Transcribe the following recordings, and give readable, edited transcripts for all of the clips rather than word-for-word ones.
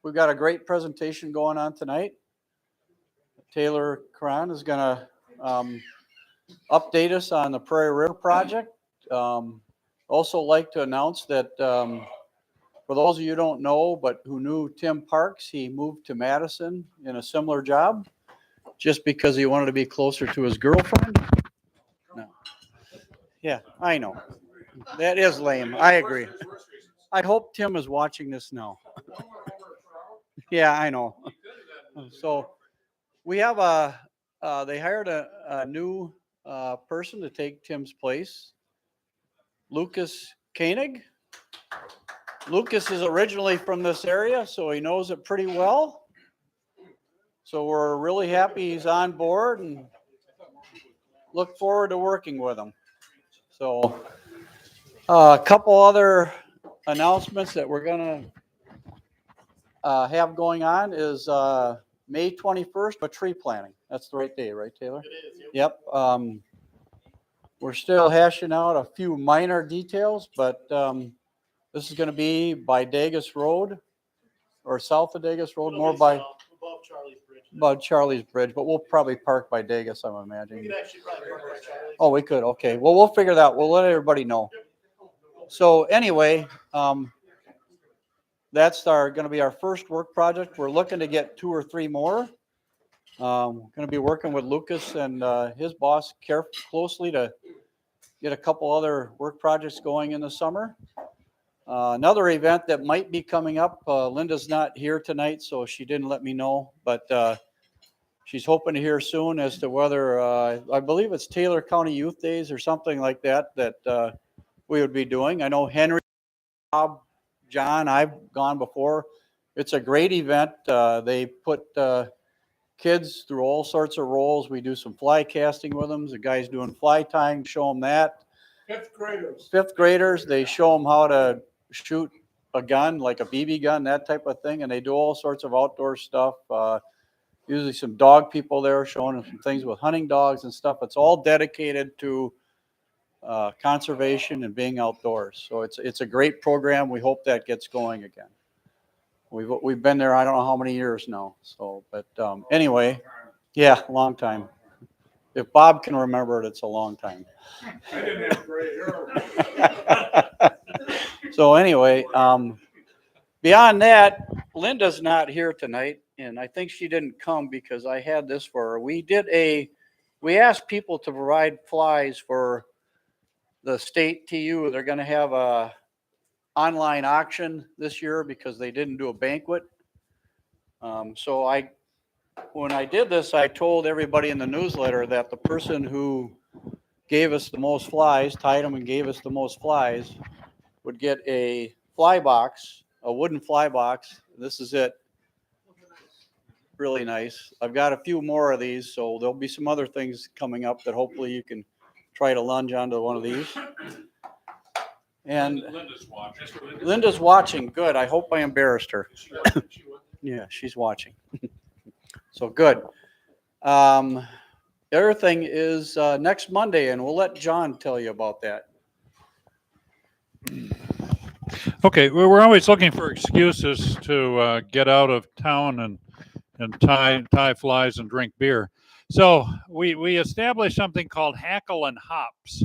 We've got a great presentation going on tonight. Taylor Curran is going to update us on the Prairie River project. Also like to announce that for those of you who don't know, but who knew Tim Parks, he moved to Madison in a similar job just because he wanted to be closer to his girlfriend. No. Yeah, I know. That is lame. I agree. I hope Tim is watching this now. Yeah, I know. So we have they hired a new person to take Tim's place, Lucas Koenig. Lucas is originally from this area, so he knows it pretty well. So we're really happy he's on board and look forward to working with him. So a couple other announcements that we're going to have going on is May 21st, a tree planting. That's the right day, right, Taylor? It is. Yep. We're still hashing out a few minor details, but this is going to be by Dagus Road or south of Dagus Road, more by above Charlie's Bridge. Above Charlie's Bridge, but we'll probably park by Dagus, I'm imagining. We could actually probably park by Charlie's. Oh, we could. Okay. Well, we'll figure that out. We'll let everybody know. So anyway, that's going to be our first work project. We're looking to get 2 or 3 more. Going to be working with Lucas and his boss closely to get a couple other work projects going in the summer. Another event that might be coming up, Linda's not here tonight, so she didn't let me know, but she's hoping to hear soon as to whether, I believe it's Taylor County Youth Days or something like that we would be doing. I know Henry, Bob, John, I've gone before. It's a great event. They put kids through all sorts of roles. We do some fly casting with them. The guys doing fly tying, show them that. Fifth graders, they show them how to shoot a gun, like a BB gun, that type of thing. And they do all sorts of outdoor stuff. Usually some dog people there showing them some things with hunting dogs and stuff. It's all dedicated to conservation and being outdoors. So it's a great program. We hope that gets going again. We've been there, I don't know how many years now. So, but anyway, yeah, long time. If Bob can remember it, it's a long time. I didn't have gray hair. So anyway, beyond that, Linda's not here tonight, and I think she didn't come because I had this for her. We asked people to provide flies for the state TU. They're going to have a online auction this year because they didn't do a banquet. So when I did this, I told everybody in the newsletter that the person who gave us the most flies, tied them and gave us the most flies, would get a fly box, a wooden fly box. This is it. Really nice. I've got a few more of these, so there'll be some other things coming up that hopefully you can try to lunge onto one of these. And Linda's watching. Good. I hope I embarrassed her. Yeah, she's watching. So good. The other thing is next Monday, and we'll let John tell you about that. Okay, we're always looking for excuses to get out of town and tie flies and drink beer. So we established something called Hackle and Hops.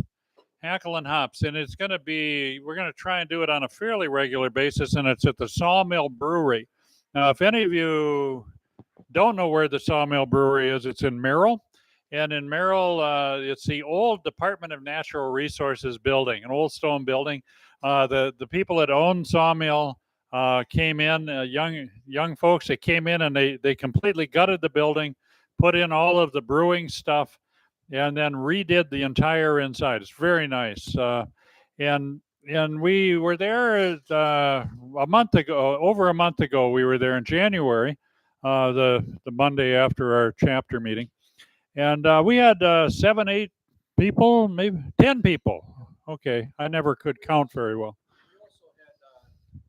Hackle and Hops, and it's going to be, we're going to try and do it on a fairly regular basis, and it's at the Sawmill Brewery. Now, if any of you don't know where the Sawmill Brewery is, it's in Merrill. And in Merrill, it's the old Department of Natural Resources building, an old stone building. The people that own Sawmill came in, young folks that came in, and they completely gutted the building, put in all of the brewing stuff, and then redid the entire inside. It's very nice. And we were there a month ago, over a month ago. We were there in January, the Monday after our chapter meeting. And we had 7, 8 people, maybe 10 people. Okay, I never could count very well. We also had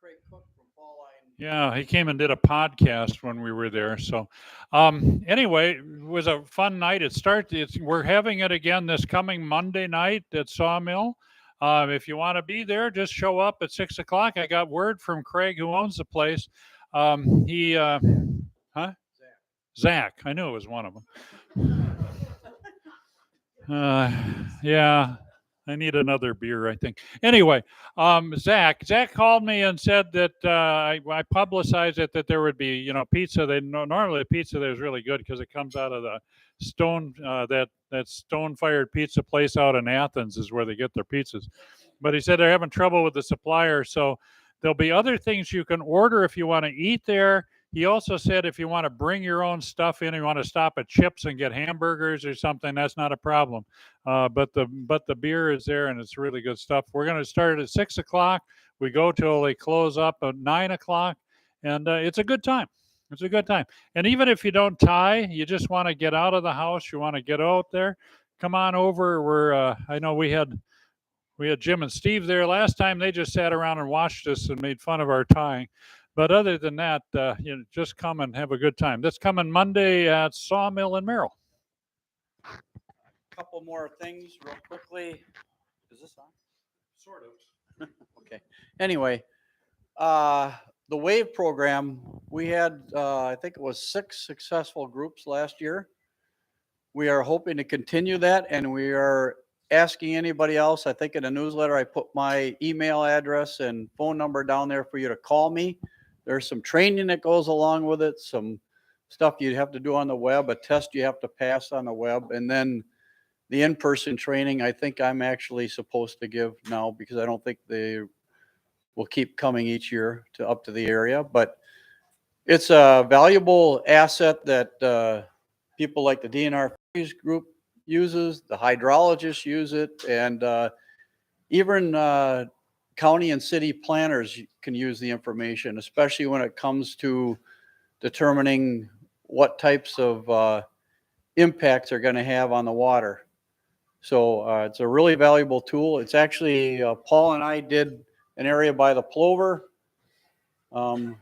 Craig Cook from Fall Line. Yeah, he came and did a podcast when we were there. So anyway, it was a fun night. We're having it again this coming Monday night at Sawmill. If you want to be there, just show up at 6 o'clock. I got word from Craig, who owns the place. Zach. I knew it was one of them. Yeah, I need another beer, I think. Anyway, Zach called me and said that I publicized it that there would be, pizza. Normally pizza there is really good because it comes out of the stone that stone-fired pizza place out in Athens is where they get their pizzas. But he said they're having trouble with the supplier, so there'll be other things you can order if you want to eat there. He also said if you want to bring your own stuff in, you want to stop at Chips and get hamburgers or something, that's not a problem. But the beer is there and it's really good stuff. We're going to start at 6 o'clock. We go till they close up at 9 o'clock, and it's a good time. It's a good time. And even if you don't tie, you just want to get out of the house, you want to get out there, come on over. I know we had Jim and Steve there last time. They just sat around and watched us and made fun of our tying. But other than that, just come and have a good time. That's coming Monday at Sawmill in Merrill. Couple more things real quickly. Is this on? Sort of. Okay. Anyway, the WAVE program, we had, I think it was 6 successful groups last year. We are hoping to continue that, and we are asking anybody else. I think in the newsletter, I put my email address and phone number down there for you to call me. There's some training that goes along with it, some stuff you'd have to do on the web, a test you have to pass on the web, and then the in-person training I think I'm actually supposed to give now because I don't think they will keep coming each year up to the area. But it's a valuable asset that people like the DNR fisheries group uses, the hydrologists use it, and even county and city planners can use the information, especially when it comes to determining what types of impacts are going to have on the water. So it's a really valuable tool. It's actually, Paul and I did an area by the Plover. I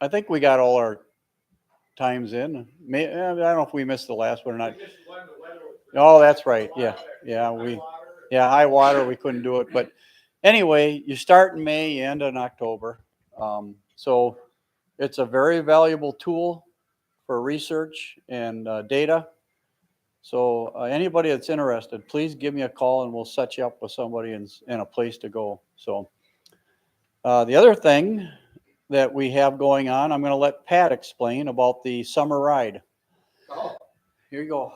think we got all our times in. I don't know if we missed the last one or not. Oh, that's right. Yeah. High water, we couldn't do it. But anyway, you start in May, you end in October. So it's a very valuable tool for research and data. So anybody that's interested, please give me a call and we'll set you up with somebody and a place to go. So the other thing that we have going on, I'm going to let Pat explain about the summer ride. Here you go.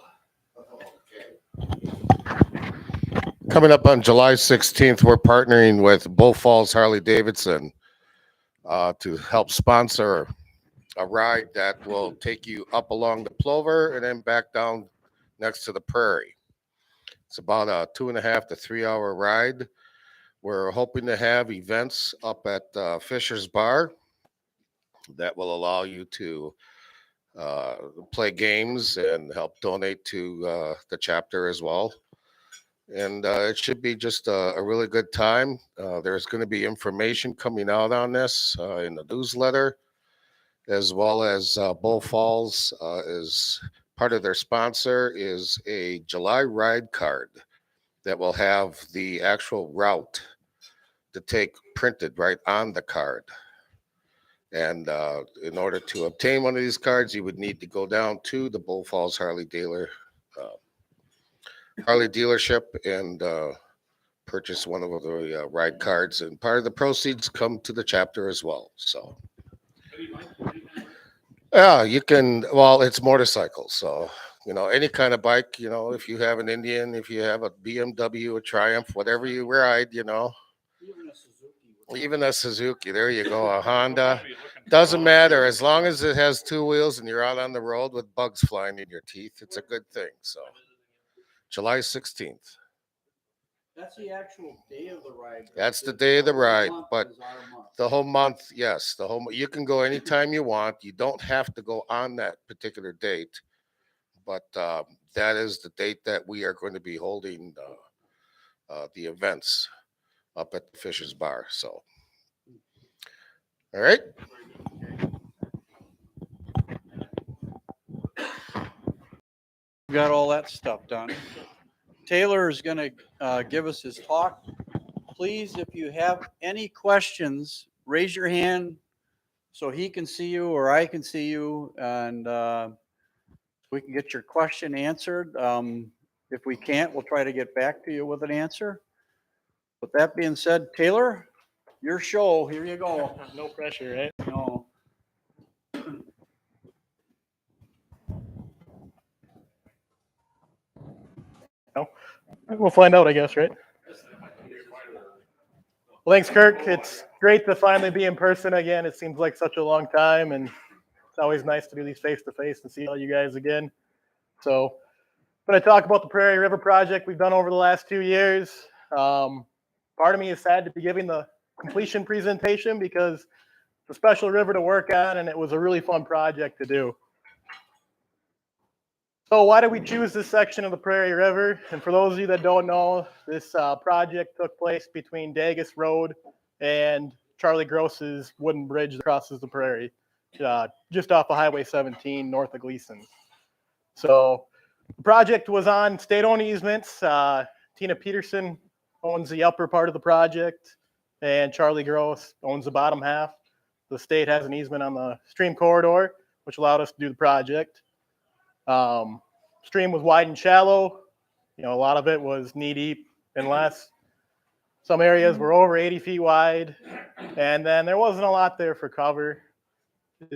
Coming up on July 16th, we're partnering with Bull Falls Harley Davidson to help sponsor a ride that will take you up along the Plover and then back down next to the Prairie. It's about a 2.5 to 3 hour ride. We're hoping to have events up at Fisher's Bar that will allow you to play games and help donate to the chapter as well. And it should be just a really good time. There's going to be information coming out on this in the newsletter, as well as Bull Falls is part of their sponsor is a July ride card that will have the actual route to take printed right on the card. And in order to obtain one of these cards, you would need to go down to the Bull Falls Harley dealership and purchase one of the ride cards. And part of the proceeds come to the chapter as well. So, yeah, you can. Well, it's motorcycles, so any kind of bike. If you have an Indian, if you have a BMW, a Triumph, whatever you ride, even a Suzuki. There you go, a Honda. Doesn't matter as long as it has 2 wheels and you're out on the road with bugs flying in your teeth. It's a good thing. So, July 16th. That's the actual day of the ride. That's the day of the ride, but the whole month, yes, you can go anytime you want. You don't have to go on that particular date, but that is the date that we are going to be holding the events up at the Fisher's Bar. So, all right. We got all that stuff done. Taylor is going to give us his talk. Please, if you have any questions, raise your hand so he can see you or I can see you, and we can get your question answered. If we can't, we'll try to get back to you with an answer. With that being said, Taylor, your show. Here you go. No pressure, right? No. We'll find out, I guess, right? Well, thanks, Kirk. It's great to finally be in person again. It seems like such a long time, and it's always nice to do these face-to-face and see all you guys again. So I'm going to talk about the Prairie River project we've done over the last 2 years. Part of me is sad to be giving the completion presentation because it's a special river to work on, and it was a really fun project to do. So why did we choose this section of the Prairie River? And for those of you that don't know, this project took place between Dagus Road and Charlie Gross's wooden bridge that crosses the Prairie, just off of Highway 17 north of Gleason. So the project was on state-owned easements. Tina Peterson owns the upper part of the project, and Charlie Gross owns the bottom half. The state has an easement on the stream corridor, which allowed us to do the project. Stream was wide and shallow. You know, a lot of it was knee deep and less. Some areas were over 80 feet wide, and then there wasn't a lot there for cover.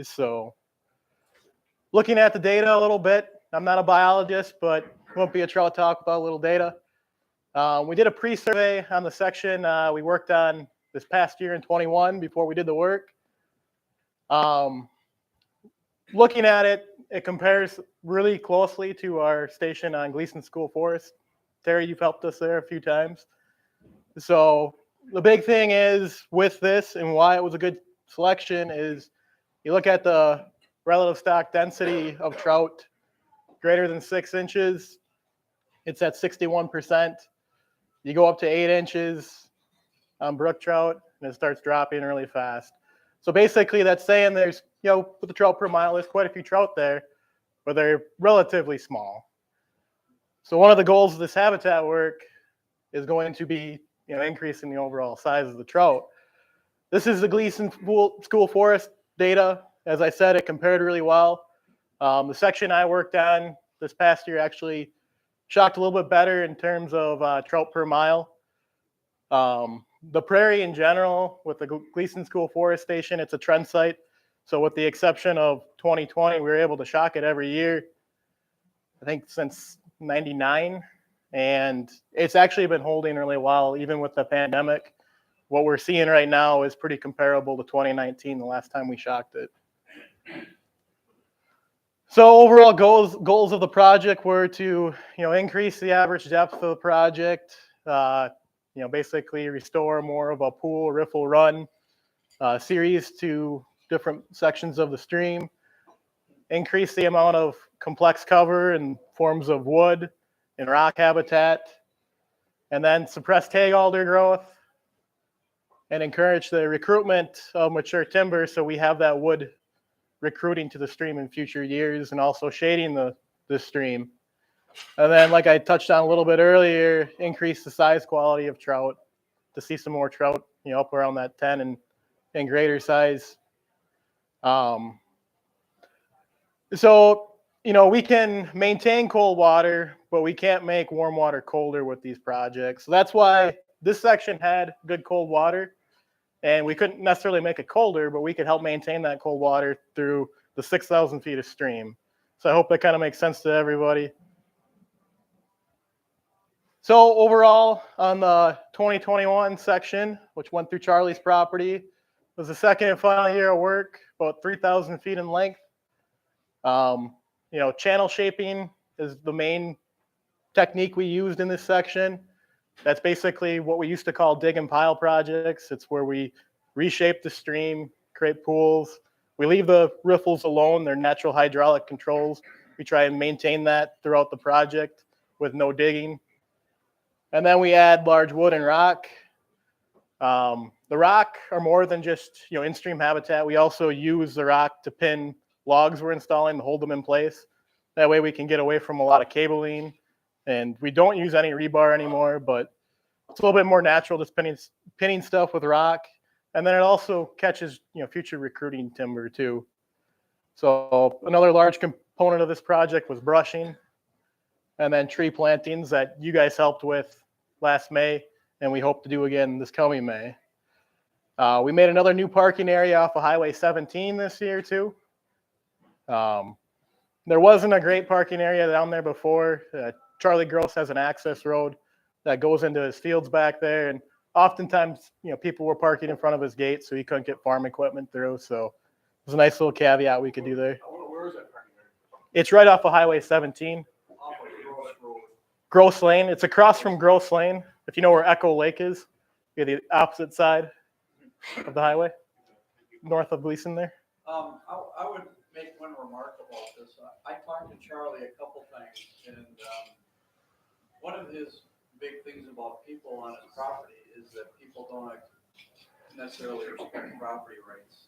So looking at the data a little bit, I'm not a biologist, but it won't be a trout talk without a little data. We did a pre-survey on the section we worked on this past year in 21 before we did the work. Looking at it, it compares really closely to our station on Gleason School Forest. Terry, you've helped us there a few times. So the big thing is with this and why it was a good selection is you look at the relative stock density of trout greater than 6 inches, it's at 61%. You go up to 8 inches on brook trout and it starts dropping really fast. So basically that's saying there's, you know, with the trout per mile, there's quite a few trout there, but they're relatively small. So one of the goals of this habitat work is going to be, you know, increasing the overall size of the trout. This is the Gleason School Forest data. As I said, it compared really well. The section I worked on this past year actually shocked a little bit better in terms of trout per mile. The Prairie in general, with the Gleason School Forest Station, it's a trend site. So with the exception of 2020, we were able to shock it every year, I think since 99. And it's actually been holding really well, even with the pandemic. What we're seeing right now is pretty comparable to 2019, the last time we shocked it. So overall goals of the project were to, you know, increase the average depth of the project, you know, basically restore more of a pool riffle run series to different sections of the stream, increase the amount of complex cover in forms of wood and rock habitat, and then suppress tag alder growth and encourage the recruitment of mature timber so we have that wood recruiting to the stream in future years and also shading the stream. And then, like I touched on a little bit earlier, increase the size quality of trout to see some more trout, you know, up around that 10 and greater size. So, you know, we can maintain cold water, but we can't make warm water colder with these projects. So that's why this section had good cold water, and we couldn't necessarily make it colder, but we could help maintain that cold water through the 6,000 feet of stream. So I hope that kind of makes sense to everybody. So overall, on the 2021 section, which went through Charlie's property, was the second and final year of work, about 3,000 feet in length. You know, channel shaping is the main technique we used in this section. That's basically what we used to call dig and pile projects. It's where we reshape the stream, create pools. We leave the riffles alone. They're natural hydraulic controls. We try and maintain that throughout the project with no digging. And then we add large wood and rock. The rock are more than just, you know, in-stream habitat. We also use the rock to pin logs we're installing to hold them in place. That way we can get away from a lot of cabling And we don't use any rebar anymore, but it's a little bit more natural, just pinning stuff with rock. And then it also catches, future recruiting timber too. So another large component of this project was brushing, and then tree plantings that you guys helped with last May, and we hope to do again this coming May. We made another new parking area off of Highway 17 this year too. There wasn't a great parking area down there before. Charlie Gross has an access road that goes into his fields back there, and oftentimes, people were parking in front of his gate, so he couldn't get farm equipment through. So it was a nice little caveat we could do there. Where is that parking area? It's right off of Highway 17, Off of Gross Road. Gross Lane. It's across from Gross Lane. If you know where Echo Lake is, you're the opposite side of the highway, north of Gleason there. I would make one remark about this. I talked to Charlie a couple times, and one of his big things about people on his property is that people don't necessarily respect property rights.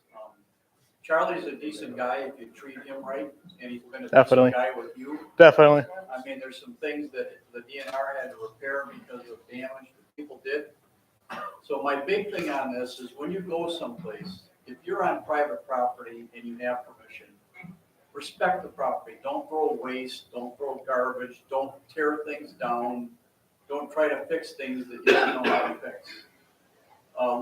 Charlie's a decent guy if you treat him right, and he's been a Definitely. decent guy with you. Definitely. I mean, there's some things that the DNR had to repair because of damage that people did. So my big thing on this is when you go someplace, if you're on private property and you have permission, respect the property. Don't throw waste, don't throw garbage, don't tear things down, don't try to fix things that you don't know how to fix.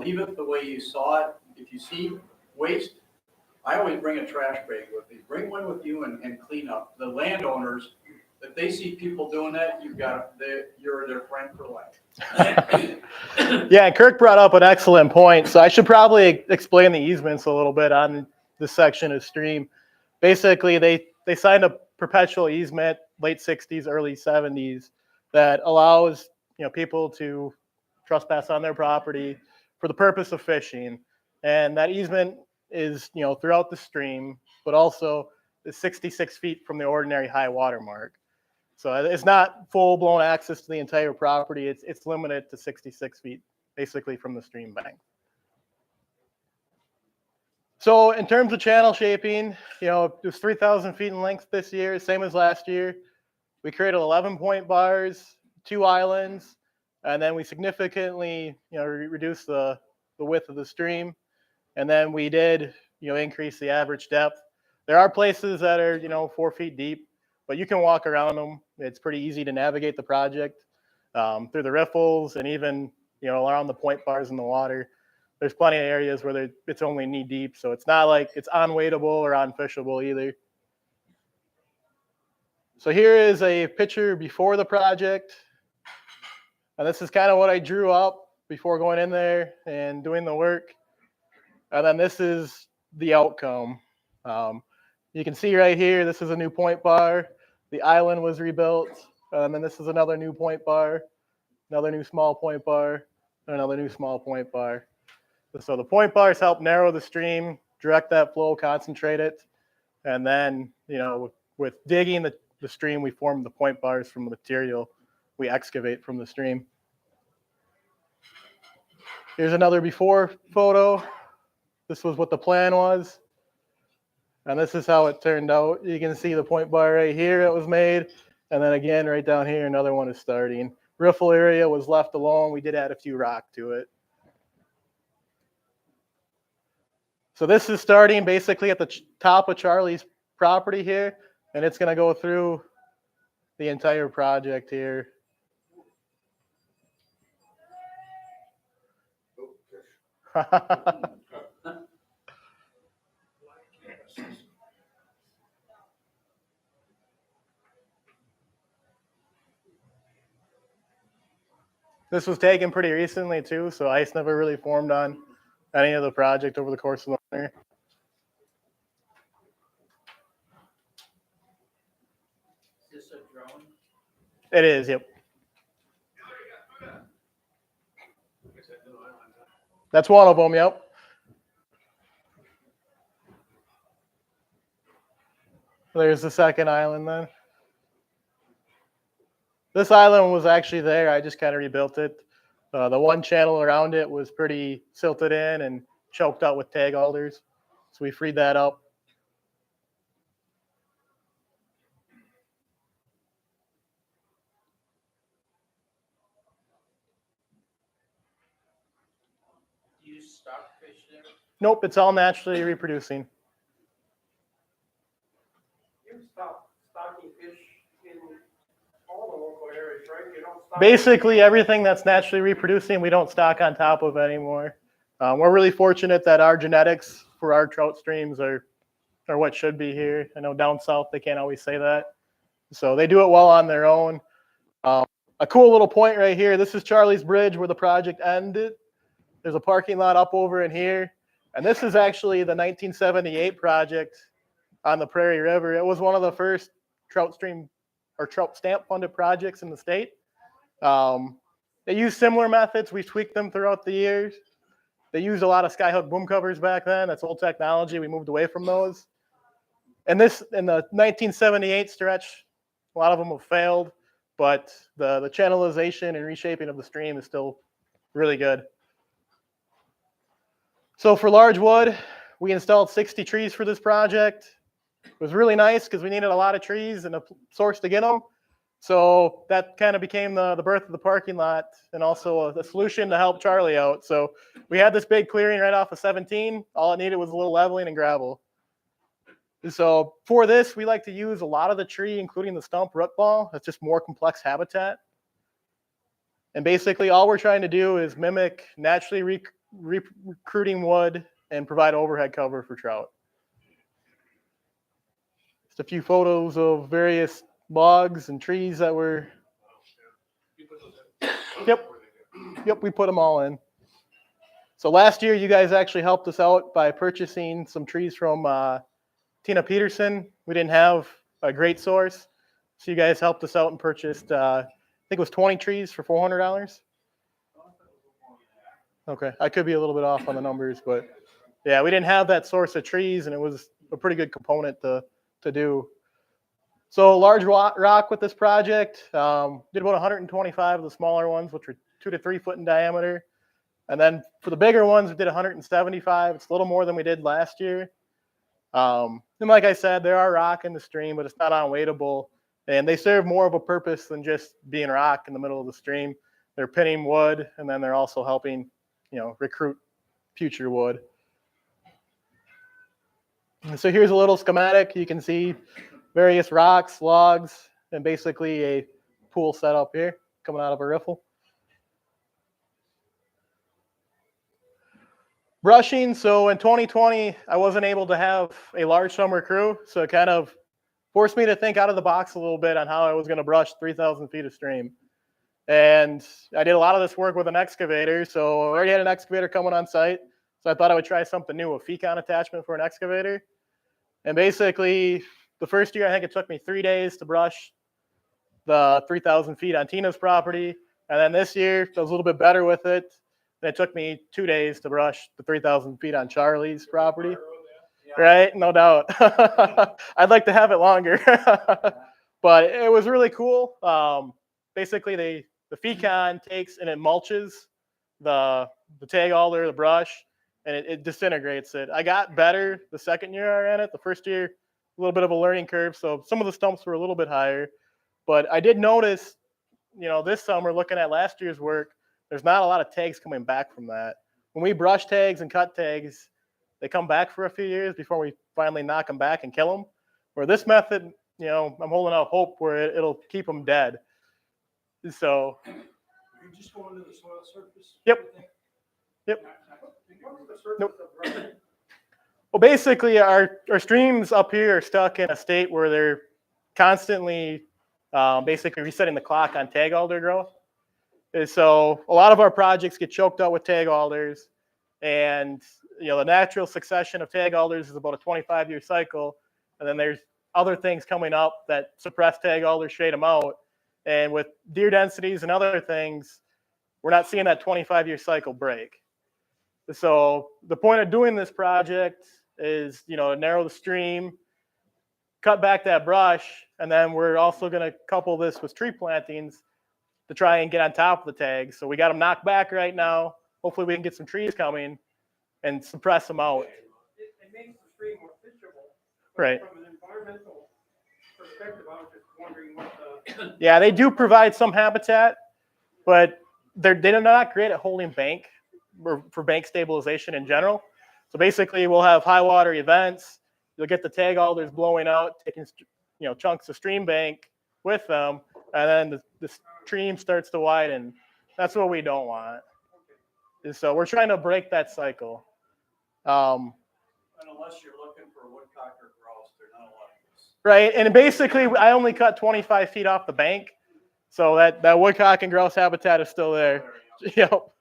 Leave it the way you saw it. If you see waste, I always bring a trash bag with me. Bring one with you and clean up. The landowners, if they see people doing that, you're their friend for life. Yeah, and Kirk brought up an excellent point. So I should probably explain the easements a little bit on this section of stream. Basically, they signed a perpetual easement late 60s, early 70s that allows people to trespass on their property for the purpose of fishing. And that easement is throughout the stream, but also is 66 feet from the ordinary high water mark. So it's not full-blown access to the entire property. It's limited to 66 feet, basically from the stream bank. So in terms of channel shaping, it was 3,000 feet in length this year, same as last year. We created 11 point bars, 2 islands, and then we significantly reduced the width of the stream. And then we did increase the average depth. There are places that are 4 feet deep, but you can walk around them. It's pretty easy to navigate the project through the riffles and even around the point bars in the water. There's plenty of areas where it's only knee deep, so it's not like it's unwadeable or unfishable either. So here is a picture before the project, and this is kind of what I drew up before going in there and doing the work. And then this is the outcome. You can see right here, this is a new point bar. The island was rebuilt. And then this is another new point bar, another new small point bar, and another new small point bar. So the point bars help narrow the stream, direct that flow, concentrate it. And then, with digging the stream, we form the point bars from the material we excavate from the stream. Here's another before photo. This was what the plan was. And this is how it turned out. You can see the point bar right here it was made. And then again, right down here, another one is starting. Riffle area was left alone. We did add a few rock to it. So this is starting basically at the top of Charlie's property here. And it's going to go through the entire project here. This was taken pretty recently too, so ice never really formed on any of the project over the course of the winter. Is this a drone? It is, yep. That's one of them, yep. There's the second island then. This island was actually there. I just kind of rebuilt it. The one channel around it was pretty silted in and choked out with tag alders. So we freed that up. Nope, it's all naturally reproducing. You stop stocking fish in all the local areas, right? You don't stock. Basically, everything that's naturally reproducing, we don't stock on top of anymore. We're really fortunate that our genetics for our trout streams are what should be here. I know down south they can't always say that. So they do it well on their own. A cool little point right here. This is Charlie's Bridge where the project ended. There's a parking lot up over in here. And this is actually the 1978 project on the Prairie River. It was one of the first trout stream or trout stamp funded projects in the state. They used similar methods. We tweaked them throughout the years. They used a lot of skyhook boom covers back then. That's old technology. We moved away from those. And this, in the 1978 stretch, a lot of them have failed, but the channelization and reshaping of the stream is still really good. So for large wood, we installed 60 trees for this project. It was really nice because we needed a lot of trees and a source to get them. So that kind of became the birth of the parking lot and also a solution to help Charlie out. So we had this big clearing right off of 17. All it needed was a little leveling and gravel. So for this, we like to use a lot of the tree, including the stump root ball. That's just more complex habitat. And basically all we're trying to do is mimic naturally recruiting wood and provide overhead cover for trout. Just a few photos of various logs and trees that were, yep, we put them all in. So last year, you guys actually helped us out by purchasing some trees from Tina Peterson. We didn't have a great source, so you guys helped us out and purchased, I think it was 20 trees for $400. Okay, I could be a little bit off on the numbers, but yeah, we didn't have that source of trees, and it was a pretty good component to do. So large rock with this project, did about 125 of the smaller ones, which were 2 to 3 foot in diameter. And then for the bigger ones, we did 175. It's a little more than we did last year. And like I said, there are rock in the stream, but it's not unweightable. And they serve more of a purpose than just being rock in the middle of the stream. They're pinning wood, and then they're also helping, recruit future wood. And so here's a little schematic. You can see various rocks, logs, and basically a pool set up here coming out of a riffle. Brushing, so in 2020, I wasn't able to have a large summer crew, so it kind of forced me to think out of the box a little bit on how I was going to brush 3,000 feet of stream. And I did a lot of this work with an excavator, so I already had an excavator coming on site, so I thought I would try something new, a FECON attachment for an excavator. And basically, the first year, I think it took me 3 days to brush the 3,000 feet on Tina's property. And then this year, I was a little bit better with it. And it took me 2 days to brush the 3,000 feet on Charlie's property. Right? No doubt. I'd like to have it longer. But it was really cool. Basically, the FECON takes and it mulches the tag alder, the brush, and it disintegrates it. I got better the second year I ran it. The first year, a little bit of a learning curve, so some of the stumps were a little bit higher. But I did notice, this summer, looking at last year's work, there's not a lot of tags coming back from that. When we brush tags and cut tags, they come back for a few years before we finally knock them back and kill them. Where this method, I'm holding out hope where it'll keep them dead. So. You just go into the soil surface? Yep. Nope. Well, basically, our streams up here are stuck in a state where they're constantly basically resetting the clock on tag alder growth. And so a lot of our projects get choked out with tag alders, and the natural succession of tag alders is about a 25-year cycle, and then there's other things coming up that suppress tag alders, shade them out, and with deer densities and other things, we're not seeing that 25-year cycle break. So the point of doing this project is, narrow the stream, cut back that brush, and then we're also going to couple this with tree plantings to try and get on top of the tags. So we got them knocked back right now. Hopefully we can get some trees coming and suppress them out. It makes the stream more fishable. Right. From an environmental perspective, I was just wondering what the... Yeah, they do provide some habitat, but they're not great at holding bank or for bank stabilization in general. So basically, we'll have high water events. You'll get the tag alders blowing out, taking chunks of stream bank with them, and then the stream starts to widen. That's what we don't want. And so we're trying to break that cycle. And unless you're looking for woodcock or grouse, they're not allowed. Right, and basically, I only cut 25 feet off the bank, so that woodcock and grouse habitat is still there. Yep.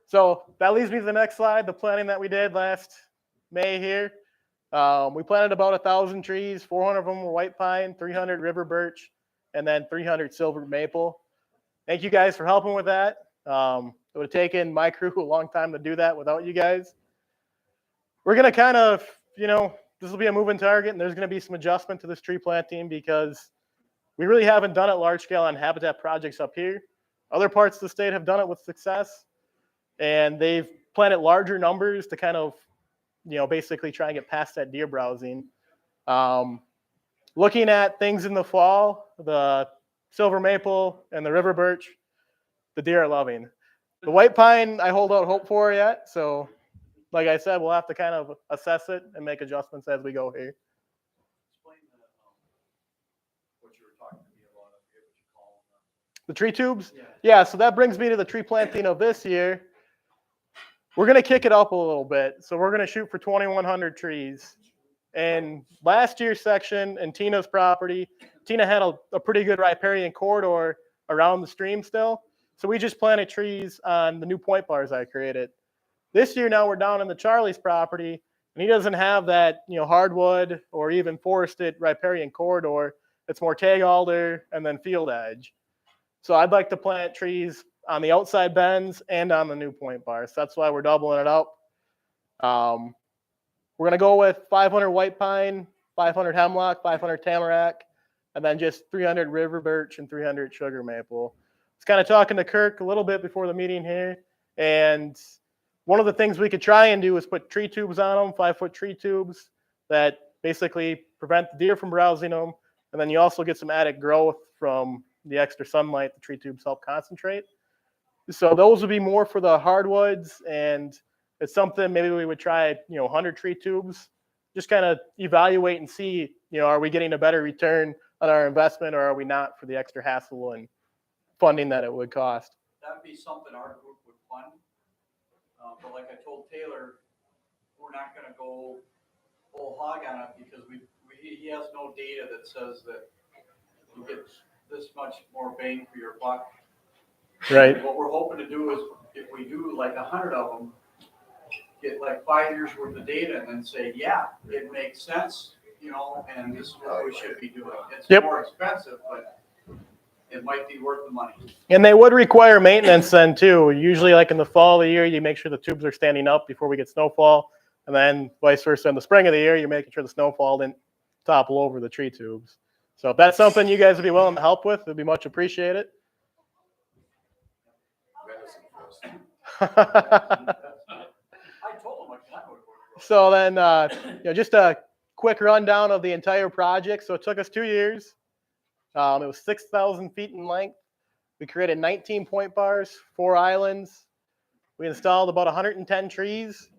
So that leads me to the next slide, the planting that we did last May here. We planted about 1,000 trees, 400 of them were white pine, 300 river birch, and then 300 silver maple. Thank you guys for helping with that. It would have taken my crew a long time to do that without you guys. We're going to kind of, this will be a moving target, and there's going to be some adjustment to this tree planting because we really haven't done it large scale on habitat projects up here. Other parts of the state have done it with success, and they've planted larger numbers to kind of, basically try and get past that deer browsing. Looking at things in the fall, the silver maple and the river birch, the deer are loving. The white pine, I hold out hope for yet, so like I said, we'll have to kind of assess it and make adjustments as we go here. Explain what you were talking to me about. I forget what you call them. The tree tubes? Yeah. Yeah, so that brings me to the tree planting of this year. We're going to kick it up a little bit. So we're going to shoot for 2,100 trees. And last year's section in Tina's property, Tina had a pretty good riparian corridor around the stream still. So we just planted trees on the new point bars I created. This year now we're down in the Charlie's property, and he doesn't have that hardwood or even forested riparian corridor. It's more tag alder and then field edge. So I'd like to plant trees on the outside bends and on the new point bars. So that's why we're doubling it up. We're going to go with 500 white pine, 500 hemlock, 500 tamarack, and then just 300 river birch and 300 sugar maple. I was kind of talking to Kirk a little bit before the meeting here, and one of the things we could try and do is put tree tubes on them, 5-foot tree tubes that basically prevent the deer from browsing them. And then you also get some added growth from the extra sunlight the tree tubes help concentrate. So those would be more for the hardwoods, and it's something maybe we would try, 100 tree tubes, just kind of evaluate and see, are we getting a better return on our investment or are we not for the extra hassle and funding that it would cost. That'd be something our group would fund. But like I told Taylor, we're not going to go whole hog on it because he has no data that says that you get this much more bang for your buck. Right. What we're hoping to do is if we do like 100 of them, get like 5 years worth of data and then say, yeah, it makes sense, and this is what we should be doing. It's more expensive, but it might be worth the money. And they would require maintenance then too. Usually like in the fall of the year, you make sure the tubes are standing up before we get snowfall. And then vice versa in the spring of the year, you're making sure the snowfall didn't topple over the tree tubes. So if that's something you guys would be willing to help with, it'd be much appreciated. So then, just a quick rundown of the entire project. So it took us 2 years. It was 6,000 feet in length. We created 19 point bars, 4 islands. We installed about 110 trees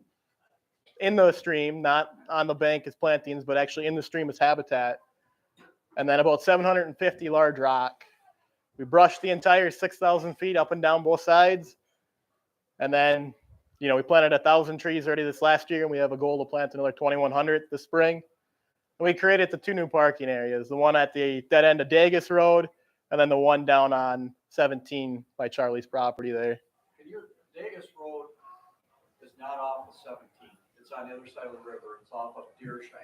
in the stream, not on the bank as plantings, but actually in the stream as habitat. And then about 750 large rock. We brushed the entire 6,000 feet up and down both sides. And then, we planted 1,000 trees already this last year, and we have a goal to plant another 2,100 this spring. And we created the 2 new parking areas, the one at the dead end of Dagus Road, and then the one down on 17 by Charlie's property there. And your Dagus Road is not off of 17. It's on the other side of the river. It's off of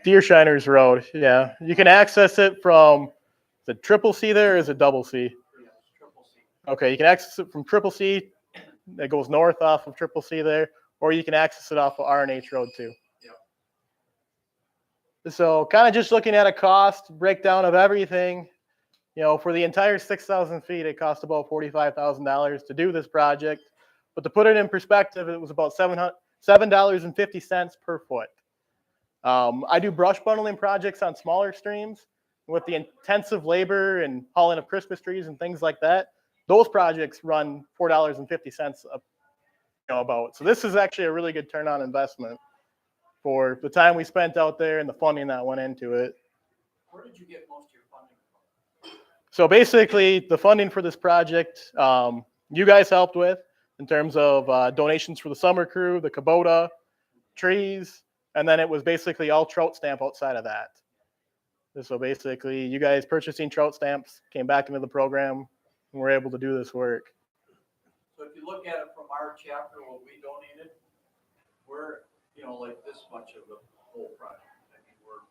Deershiners Road, yeah. You can access it from, is it triple C there or is it double C? Yeah, it's triple C. Okay, you can access it from triple C. That goes north off of triple C there, or you can access it off of R&H Road too. Yep. So kind of just looking at a cost breakdown of everything, for the entire 6,000 feet, it cost about $45,000 to do this project. But to put it in perspective, it was about $7.50 per foot. I do brush bundling projects on smaller streams with the intensive labor and hauling of Christmas trees and things like that. Those projects run $4.50 know about. So this is actually a really good turn on investment for the time we spent out there and the funding that went into it. Where did you get most of your funding from? So basically, the funding for this project, you guys helped with in terms of donations for the summer crew, the Kubota, trees, and then it was basically all trout stamp outside of that. So basically, you guys purchasing trout stamps came back into the program and were able to do this work. So if you look at it from our chapter, what we donated, we're, like this much of the whole project. I mean, we're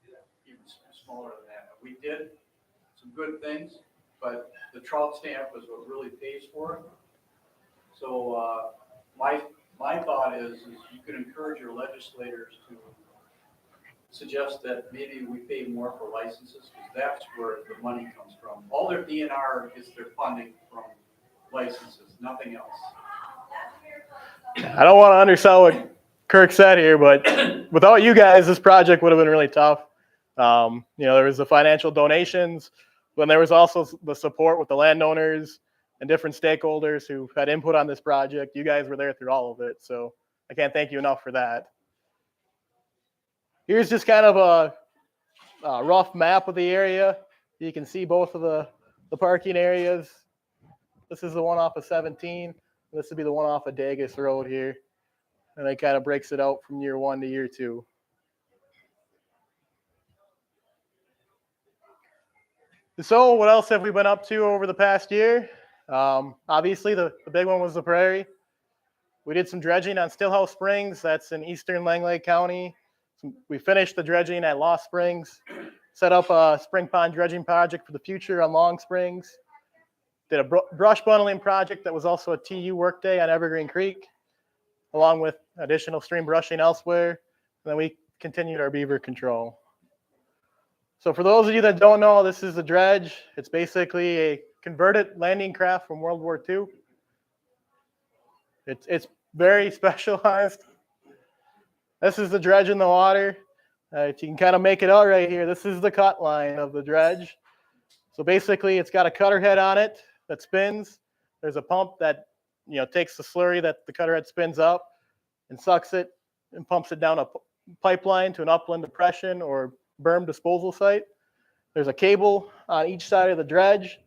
even smaller than that. We did some good things, but the trout stamp is what really pays for it. So my thought is you could encourage your legislators to suggest that maybe we pay more for licenses, because that's where the money comes from. All their DNR is their funding from licenses, nothing else. I don't want to undersell what Kirk said here, but without you guys, this project would have been really tough. There was the financial donations, but there was also the support with the landowners and different stakeholders who had input on this project. You guys were there through all of it, so I can't thank you enough for that. Here's just kind of a rough map of the area. You can see both of the parking areas. This is the one off of 17. This would be the one off of Dagus Road here. And it kind of breaks it out from year 1 to year 2. So what else have we been up to over the past year? Obviously, the big one was the Prairie. We did some dredging on Stillhouse Springs. That's in eastern Langley County. We finished the dredging at Lost Springs. Set up a spring pond dredging project for the future on Long Springs. Did a brush bundling project that was also a TU workday on Evergreen Creek, along with additional stream brushing elsewhere. And then we continued our beaver control. So for those of you that don't know, this is a dredge. It's basically a converted landing craft from World War II. It's very specialized. This is the dredge in the water. If you can kind of make it out right here, this is the cut line of the dredge. So basically, it's got a cutter head on it that spins. There's a pump that takes the slurry that the cutter head spins up and sucks it and pumps it down a pipeline to an upland depression or berm disposal site. There's a cable on each side of the dredge.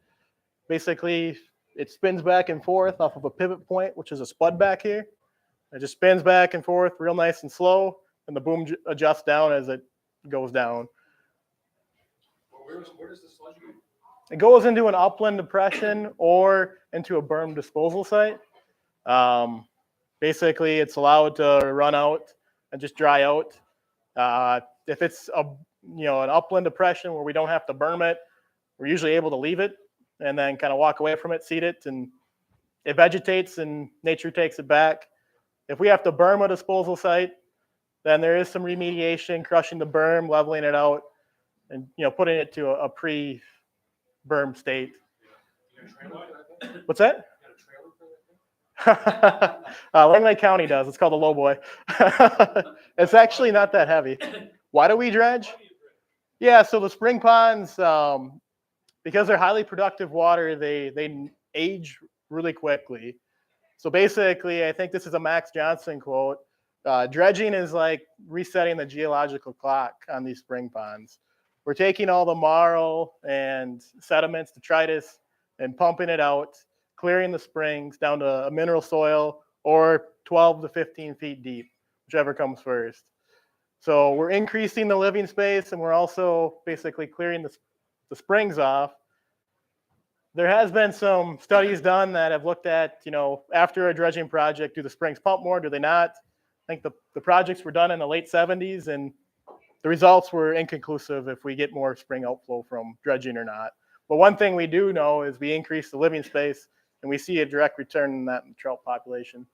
Basically, it spins back and forth off of a pivot point, which is a spud back here. It just spins back and forth real nice and slow, and the boom adjusts down as it goes down. Where does the sludge go? It goes into an upland depression or into a berm disposal site. Basically, it's allowed to run out and just dry out. If it's an upland depression where we don't have to berm it, we're usually able to leave it and then kind of walk away from it, seed it, and it vegetates and nature takes it back. If we have to berm a disposal site, then there is some remediation, crushing the berm, leveling it out, and putting it to a pre-berm state. What's that? Langley County does. It's called a lowboy. It's actually not that heavy. Why do we dredge? Yeah, so the spring ponds, because they're highly productive water, they age really quickly. So basically, I think this is a Max Johnson quote. Dredging is like resetting the geological clock on these spring ponds. We're taking all the marl and sediments, detritus, and pumping it out, clearing the springs down to a mineral soil or 12 to 15 feet deep, whichever comes first. So we're increasing the living space, and we're also basically clearing the springs off. There has been some studies done that have looked at, after a dredging project, do the springs pump more, do they not? I think the projects were done in the late 70s, and the results were inconclusive if we get more spring outflow from dredging or not. But one thing we do know is we increase the living space, and we see a direct return in that in the trout population.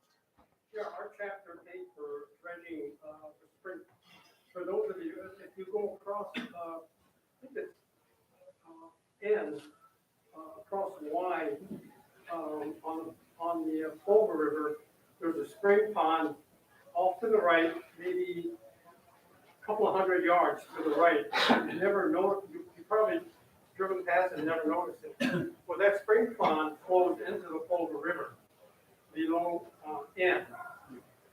Yeah, our chapter paid for dredging the spring. For those of you, if you go across, I think it's N, across Y, on the Plover River, there's a spring pond off to the right, maybe a couple of 100 yards to the right. You never know, you probably driven past and never noticed it. Well, that spring pond flows into the Plover River below N.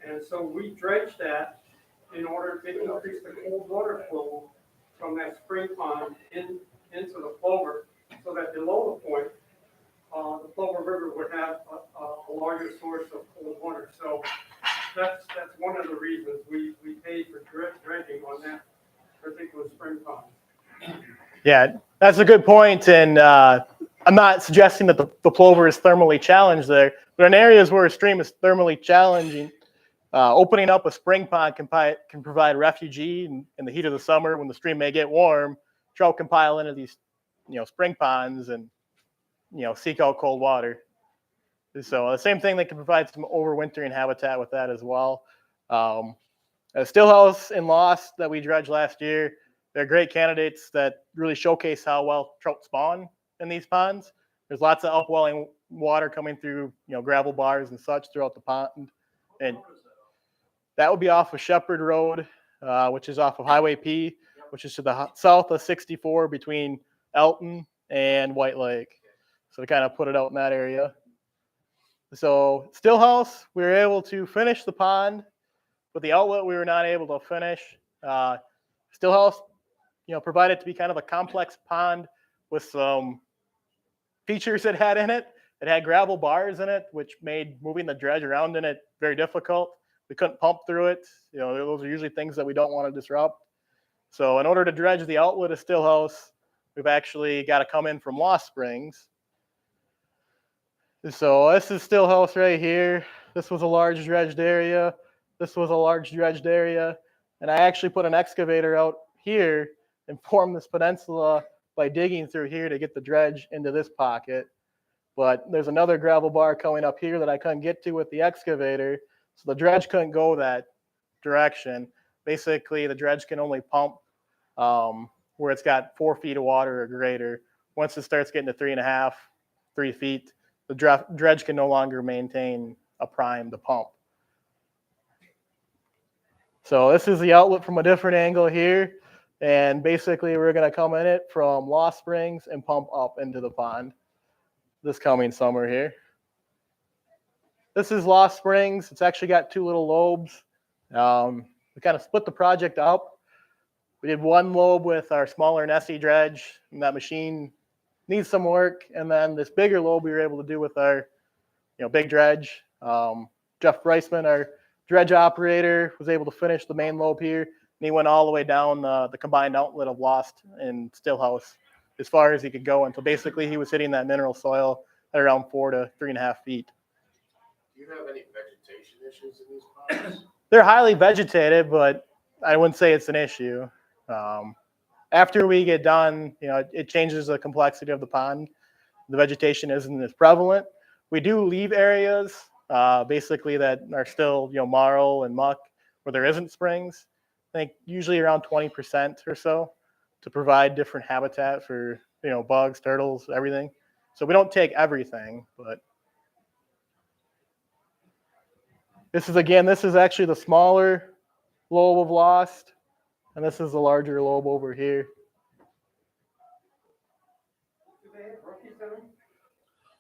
And so we dredged that in order to increase the cold water flow from that spring pond into the Plover, so that below the point, the Plover River would have a larger source of cold water. So that's one of the reasons we paid for dredging on that particular spring pond. Yeah, that's a good point, and I'm not suggesting that the plover is thermally challenged there, but in areas where a stream is thermally challenging, opening up a spring pond can provide refuge in the heat of the summer when the stream may get warm. Trout can pile into these, spring ponds and, seek out cold water. So the same thing, they can provide some overwintering habitat with that as well. A Stillhouse and Lost that we dredged last year, they're great candidates that really showcase how well trout spawn in these ponds. There's lots of upwelling water coming through, gravel bars and such throughout the pond. And that would be off of Shepherd Road, which is off of Highway P, which is to the south of 64 between Elton and White Lake. So to kind of put it out in that area. So Stillhouse, we were able to finish the pond, but the outlet we were not able to finish. Stillhouse, provided to be kind of a complex pond with some features it had in it. It had gravel bars in it, which made moving the dredge around in it very difficult. We couldn't pump through it. Those are usually things that we don't want to disrupt. So in order to dredge the outlet of Stillhouse, we've actually got to come in from Lost Springs. So this is Stillhouse right here. This was a large dredged area. This was a large dredged area. And I actually put an excavator out here and formed this peninsula by digging through here to get the dredge into this pocket. But there's another gravel bar coming up here that I couldn't get to with the excavator. So the dredge couldn't go that direction. Basically, the dredge can only pump where it's got 4 feet of water or greater. Once it starts getting to 3.5, 3 feet, the dredge can no longer maintain a prime to pump. So this is the outlet from a different angle here. And basically, we're going to come in it from Lost Springs and pump up into the pond this coming summer here. This is Lost Springs. It's actually got 2 little lobes. We kind of split the project up. We did one lobe with our smaller Nessie dredge, and that machine needs some work. And then this bigger lobe we were able to do with our, big dredge. Jeff Reisman, our dredge operator, was able to finish the main lobe here, and he went all the way down the combined outlet of Lost and Stillhouse as far as he could go until basically he was hitting that mineral soil at around 4 to 3.5 feet. Do you have any vegetation issues in these ponds? They're highly vegetated, but I wouldn't say it's an issue. After we get done, it changes the complexity of the pond. The vegetation isn't as prevalent. We do leave areas basically that are still, marl and muck where there isn't springs. I think usually around 20% or so to provide different habitat for, bugs, turtles, everything. So we don't take everything, but this is actually the smaller lobe of Lost, and this is the larger lobe over here. Do they have rookies in them?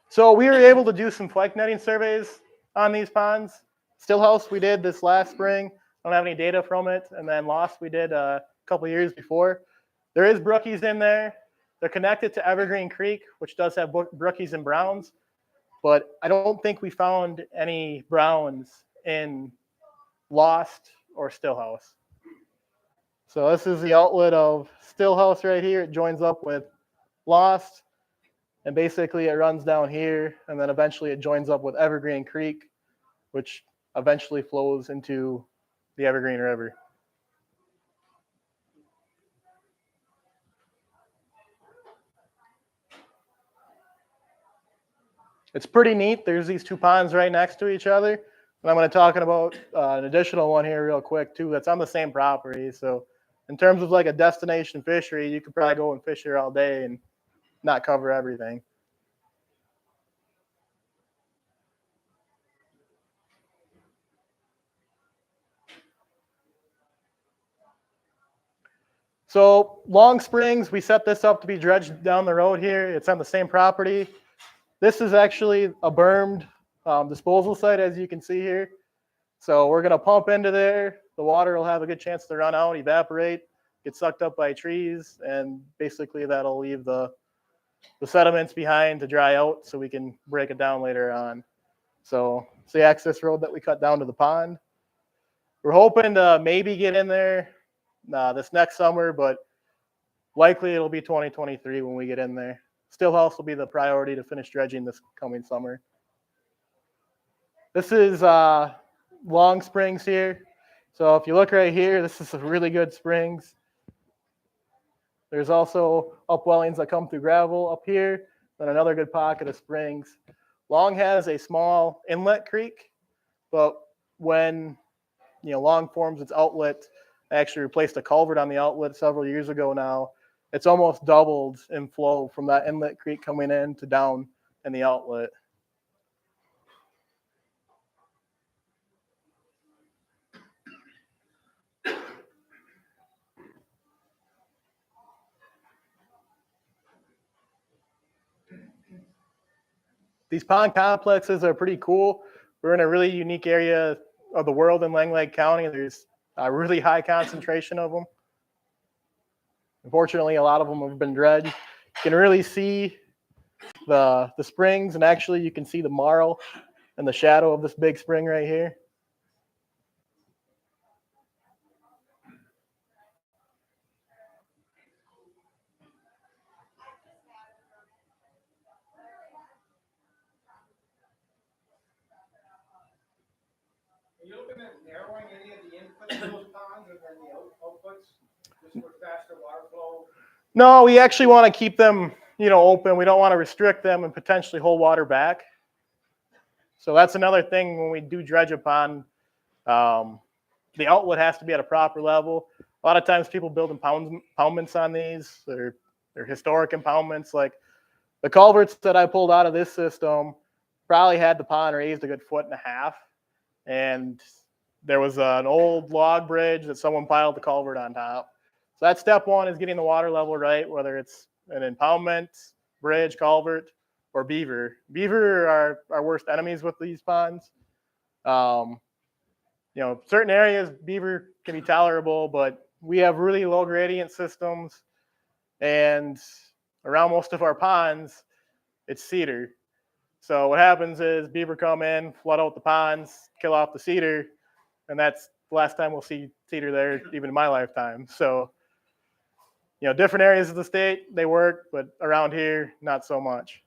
So we were able to do some flake netting surveys on these ponds. Stillhouse we did this last spring. I don't have any data from it. And then Lost we did a couple years before. There is brookies in there. They're connected to Evergreen Creek, which does have brookies and browns. But I don't think we found any browns in Lost or Stillhouse. So this is the outlet of Stillhouse right here. It joins up with Lost. And basically it runs down here, and then eventually it joins up with Evergreen Creek, which eventually flows into the Evergreen River. It's pretty neat. There's these 2 ponds right next to each other. And I'm going to talk about an additional one here real quick too that's on the same property. So in terms of like a destination fishery, you could probably go and fish here all day and not cover everything. So Long Springs, we set this up to be dredged down the road here. It's on the same property. This is actually a bermed disposal site, as you can see here. So we're gonna pump into there. The water will have a good chance to run out, evaporate, get sucked up by trees, and basically that'll leave the sediments behind to dry out so we can break it down later on. So it's the access road that we cut down to the pond. We're hoping to maybe get in there this next summer, but likely it'll be 2023 when we get in there. Stillhouse will be the priority to finish dredging this coming summer. This is Long Springs here. So if you look right here, this is some really good springs. There's also upwellings that come through gravel up here, then another good pocket of springs. Long has a small inlet creek, but when Long forms its outlet, I actually replaced a culvert on the outlet several years ago now. It's almost doubled in flow from that inlet creek coming in to down in the outlet. These pond complexes are pretty cool. We're in a really unique area of the world in Lang Lake County. There's a really high concentration of them. Unfortunately, a lot of them have been dredged. You can really see the springs, and actually you can see the marl and the shadow of this big spring right here. Are you looking at narrowing any of the inputs to those ponds and then the outputs, just for faster water flow? No, we actually want to keep them, open. We don't want to restrict them and potentially hold water back. So that's another thing when we do dredge a pond. The outlet has to be at a proper level. A lot of times people build impoundments on these. They're historic impoundments. Like the culverts that I pulled out of this system probably had the pond raised a good 1.5 feet. And there was an old log bridge that someone piled the culvert on top. So that's step one, is getting the water level right, whether it's an impoundment, bridge, culvert, or beaver. Beaver are our worst enemies with these ponds. Certain areas, beaver can be tolerable, but we have really low gradient systems, and around most of our ponds, it's cedar. So what happens is beaver come in, flood out the ponds, kill off the cedar, and that's the last time we'll see cedar there, even in my lifetime. So, different areas of the state, they work, but around here, not so much.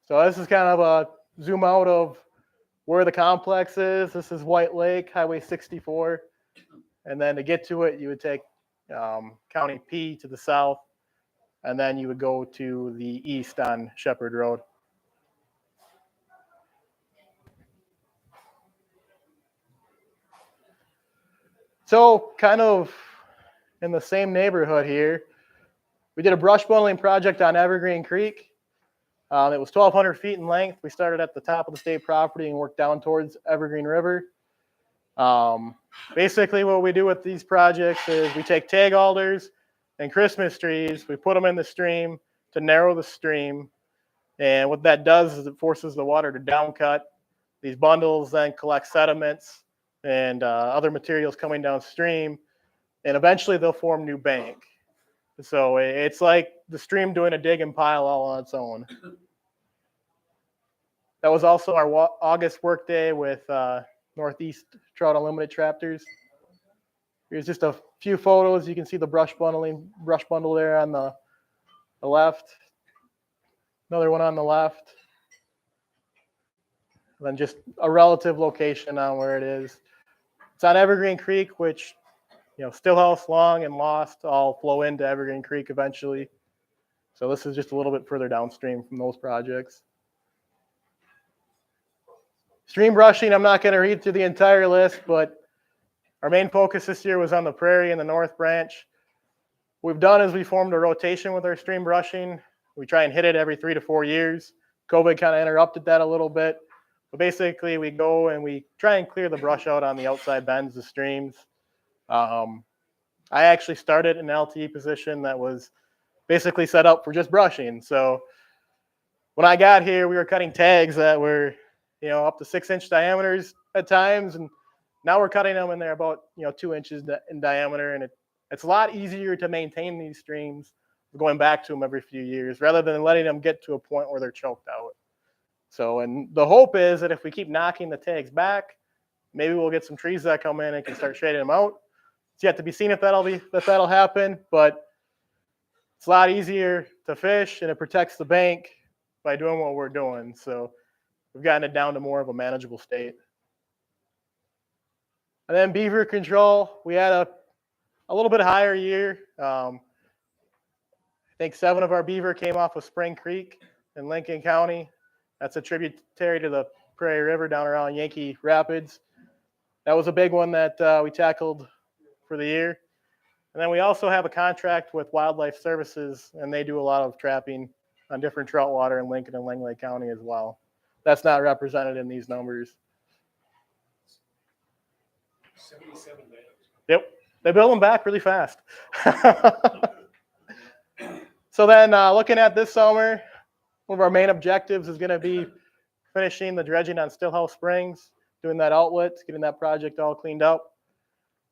So this is kind of a zoom out of where the complex is. This is White Lake, Highway 64. And then to get to it, you would take County P to the south, and then you would go to the east on Shepherd Road. So kind of in the same neighborhood here, we did a brush bundling project on Evergreen Creek. It was 1,200 feet in length. We started at the top of the state property and worked down towards Evergreen River. Basically what we do with these projects is we take tag alders and Christmas trees, we put them in the stream to narrow the stream. And what that does is it forces the water to downcut. These bundles then collect sediments and other materials coming downstream, and eventually they'll form new bank. So it's like the stream doing a dig and pile all on its own. That was also our August work day with Northeast Trout Unlimited Traptors. Here's just a few photos. You can see the brush bundle there on the left. Another one on the left. And then just a relative location on where it is. It's on Evergreen Creek, which, Stillhouse, Long, and Lost all flow into Evergreen Creek eventually. So this is just a little bit further downstream from those projects. Stream brushing, I'm not going to read through the entire list, but our main focus this year was on the Prairie and the North Branch. What we've done is we formed a rotation with our stream brushing. We try and hit it every 3 to 4 years. COVID kind of interrupted that a little bit. But basically, we go and we try and clear the brush out on the outside bends of streams. I actually started an LTE position that was basically set up for just brushing. So when I got here, we were cutting tags that were, up to 6-inch diameters at times. And now we're cutting them and they're about, 2 inches in diameter. And it's a lot easier to maintain these streams going back to them every few years rather than letting them get to a point where they're choked out. So, and the hope is that if we keep knocking the tags back, maybe we'll get some trees that come in and can start shading them out. It's yet to be seen if that'll happen, but it's a lot easier to fish and it protects the bank by doing what we're doing. So we've gotten it down to more of a manageable state. And then beaver control, we had a little bit higher year. I think 7 of our beaver came off of Spring Creek in Lincoln County. That's a tributary to the Prairie River down around Yankee Rapids. That was a big one that we tackled for the year. And then we also have a contract with Wildlife Services, and they do a lot of trapping on different trout water in Lincoln and Langley County as well. That's not represented in these numbers. 77 days. Yep, they build them back really fast. So then looking at this summer, one of our main objectives is going to be finishing the dredging on Stillhouse Springs, doing that outlet, getting that project all cleaned up.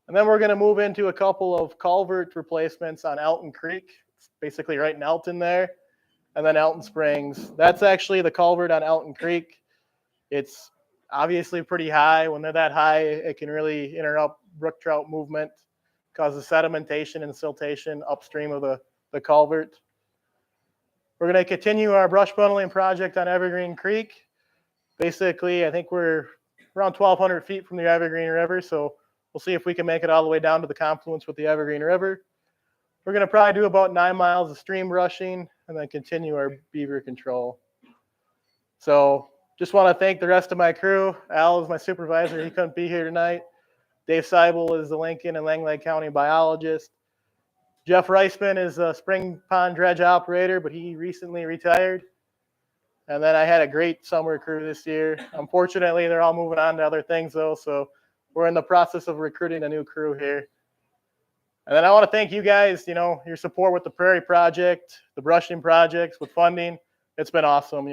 And then we're going to move into a couple of culvert replacements on Elton Creek. It's basically right in Elton there. And then Elton Springs. That's actually the culvert on Elton Creek. It's obviously pretty high. When they're that high, it can really interrupt brook trout movement, causes sedimentation and siltation upstream of the culvert. We're going to continue our brush bundling project on Evergreen Creek. Basically, I think we're around 1,200 feet from the Evergreen River, so we'll see if we can make it all the way down to the confluence with the Evergreen River. We're going to probably do about 9 miles of stream brushing and then continue our beaver control. So just want to thank the rest of my crew. Al is my supervisor. He couldn't be here tonight. Dave Seibel is the Lincoln and Langley County biologist. Jeff Reisman is a spring pond dredge operator, but he recently retired. And then I had a great summer crew this year. Unfortunately, they're all moving on to other things though, so we're in the process of recruiting a new crew here. And then I want to thank you guys, your support with the Prairie project, the brushing projects with funding. It's been awesome.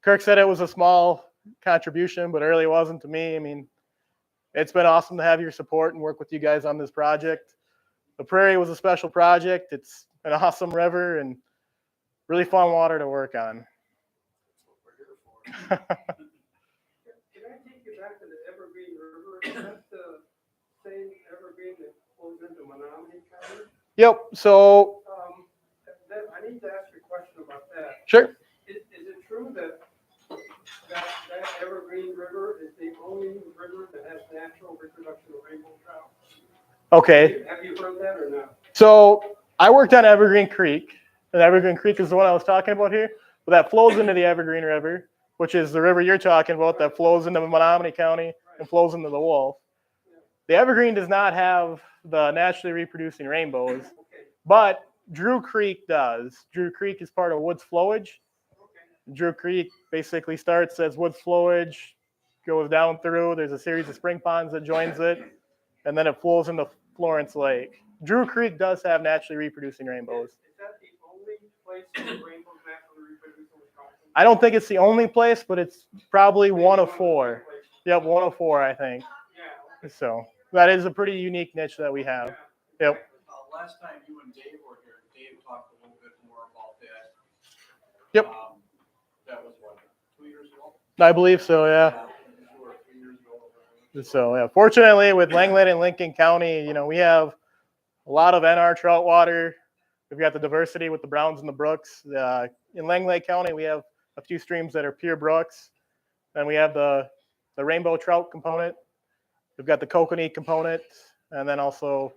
Kirk said it was a small contribution, but it really wasn't to me. I mean, it's been awesome to have your support and work with you guys on this project. The Prairie was a special project. It's an awesome river and really fun water to work on. Can I take you back to the Evergreen River? Is that the same Evergreen that flows into Menominee County? Yep. So I need to ask you a question about that. sure. Is it true that Evergreen River is the only river that has natural reproduction of rainbow trout? Okay. Have you heard that or not? So I worked on Evergreen Creek, and Evergreen Creek is the one I was talking about here. But that flows into the Evergreen River, which is the river you're talking about that flows into Menominee County and flows into the Wolf. The Evergreen does not have the naturally reproducing rainbows, but Drew Creek does. Drew Creek is part of Woods Flowage. Drew Creek basically starts as Woods Flowage, goes down through. There's a series of spring ponds that joins it, and then it flows into Florence Lake. Drew Creek does have naturally reproducing rainbows. Is that the only place where rainbows naturally reproduce in Wisconsin? I don't think it's the only place, but it's probably one of 4. Yep, 1 of 4, I think. Yeah. So that is a pretty unique niche that we have. Yep. Last time you and Dave were here, Dave talked a little bit more about that. Yep. That was what, 2 years ago? I believe so, yeah. 2 or 3 years ago. So yeah, fortunately with Langland and Lincoln County, we have a lot of NR trout water. We've got the diversity with the browns and the brooks. In Langley County, we have a few streams that are pure brooks. Then we have the rainbow trout component. We've got the kokanee component, and then also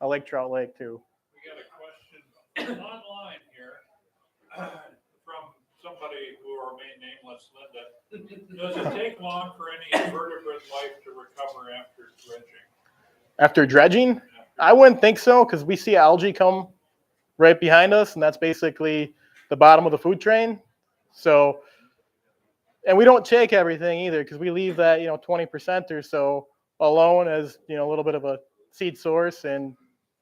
a lake trout lake too. We got a question online here from somebody who will remain nameless, Linda. Does it take long for any invertebrate life to recover after dredging? After dredging? I wouldn't think so, because we see algae come right behind us, and that's basically the bottom of the food train. So, and we don't take everything either, because we leave that 20% or so alone as a little bit of a seed source and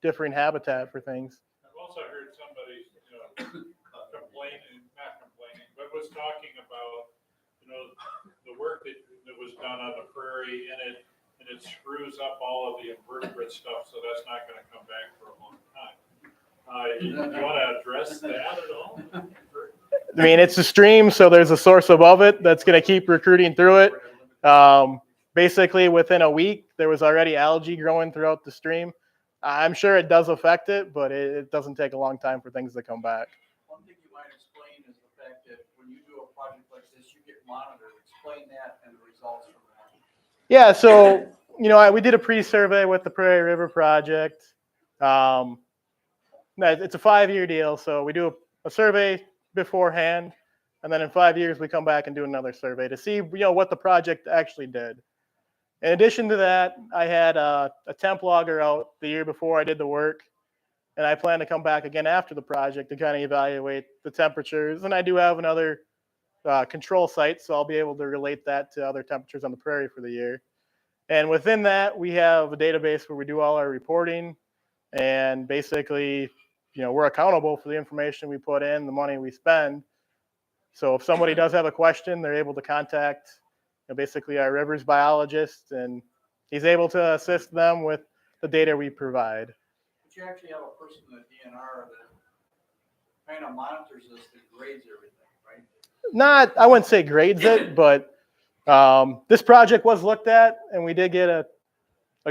different habitat for things. I've also heard somebody complaining, not complaining, but was talking about the work that was done on the Prairie, and it screws up all of the invertebrate stuff, so that's not gonna come back for a long time. You wanna address that at all? I mean, it's a stream, so there's a source above it that's going to keep recruiting through it. Basically, within a week, there was already algae growing throughout the stream. I'm sure it does affect it, but it doesn't take a long time for things to come back. One thing you might explain is the fact that when you do a project like this, you get monitored. Explain that and the results from that. Yeah, so, we did a pre-survey with the Prairie River project. It's a 5-year deal, so we do a survey beforehand, and then in 5 years we come back and do another survey to see what the project actually did. In addition to that, I had a temp logger out the year before I did the work, and I plan to come back again after the project to kind of evaluate the temperatures. And I do have another control site, so I'll be able to relate that to other temperatures on the Prairie for the year. And within that, we have a database where we do all our reporting, and basically, we're accountable for the information we put in, the money we spend. So if somebody does have a question, they're able to contact basically our rivers biologist, and he's able to assist them with the data we provide. But you actually have a person in the DNR that kind of monitors this, that grades everything, right? I wouldn't say grades it, but this project was looked at, and we did get a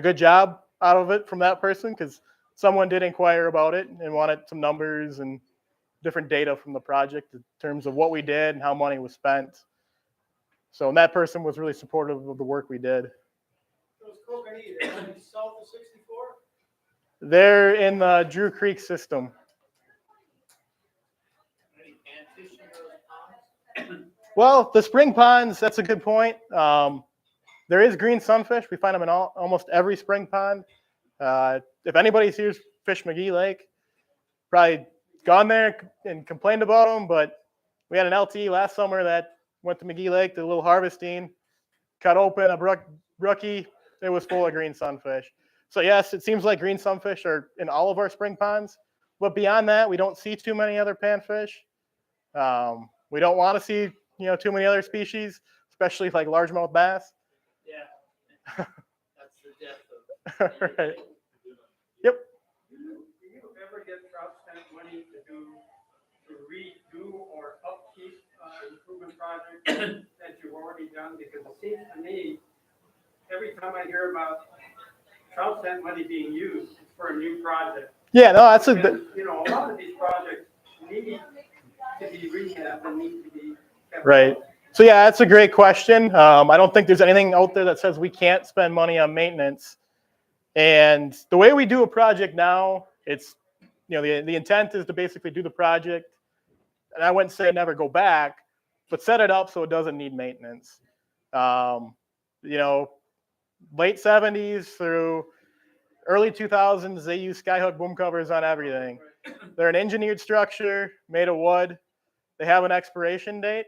good job out of it from that person, because someone did inquire about it and wanted some numbers and different data from the project in terms of what we did and how money was spent. So, and that person was really supportive of the work we did. Those coconut, they're only south of 64? They're in the Drew Creek system. Any panfish in those ponds? Well, the spring ponds, that's a good point. There is green sunfish. We find them in almost every spring pond. If anybody's here fish McGee Lake, probably gone there and complained about them, but we had an LT last summer that went to McGee Lake, did a little harvesting, cut open a brookie. It was full of green sunfish. So yes, it seems like green sunfish are in all of our spring ponds, but beyond that, we don't see too many other panfish. We don't want to see, too many other species, especially like largemouth bass. Yeah. That's the death of. Right. Yep. Do you ever get trout stamp money to redo or upkeep improvement projects that you've already done? Because it seems to me, every time I hear about trout stamp money being used, it's for a new project. Yeah, no, that's a And, a lot of these projects need to be rehabbed and need to be kept right. up. So yeah, that's a great question. I don't think there's anything out there that says we can't spend money on maintenance. And the way we do a project now, it's, the intent is to basically do the project, and I wouldn't say never go back, but set it up so it doesn't need maintenance. Late 70s through early 2000s, they use skyhook boom covers on everything. They're an engineered structure made of wood. They have an expiration date.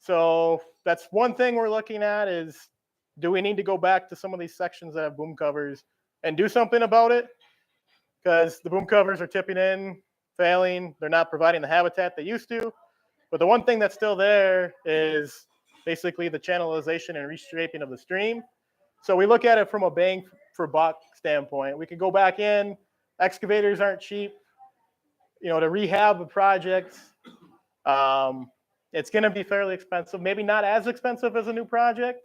So that's one thing we're looking at is, do we need to go back to some of these sections that have boom covers and do something about it? Because the boom covers are tipping in, failing. They're not providing the habitat they used to. But the one thing that's still there is basically the channelization and reshaping of the stream. So we look at it from a bang for buck standpoint. We could go back in. Excavators aren't cheap. To rehab a project, it's going to be fairly expensive. Maybe not as expensive as a new project,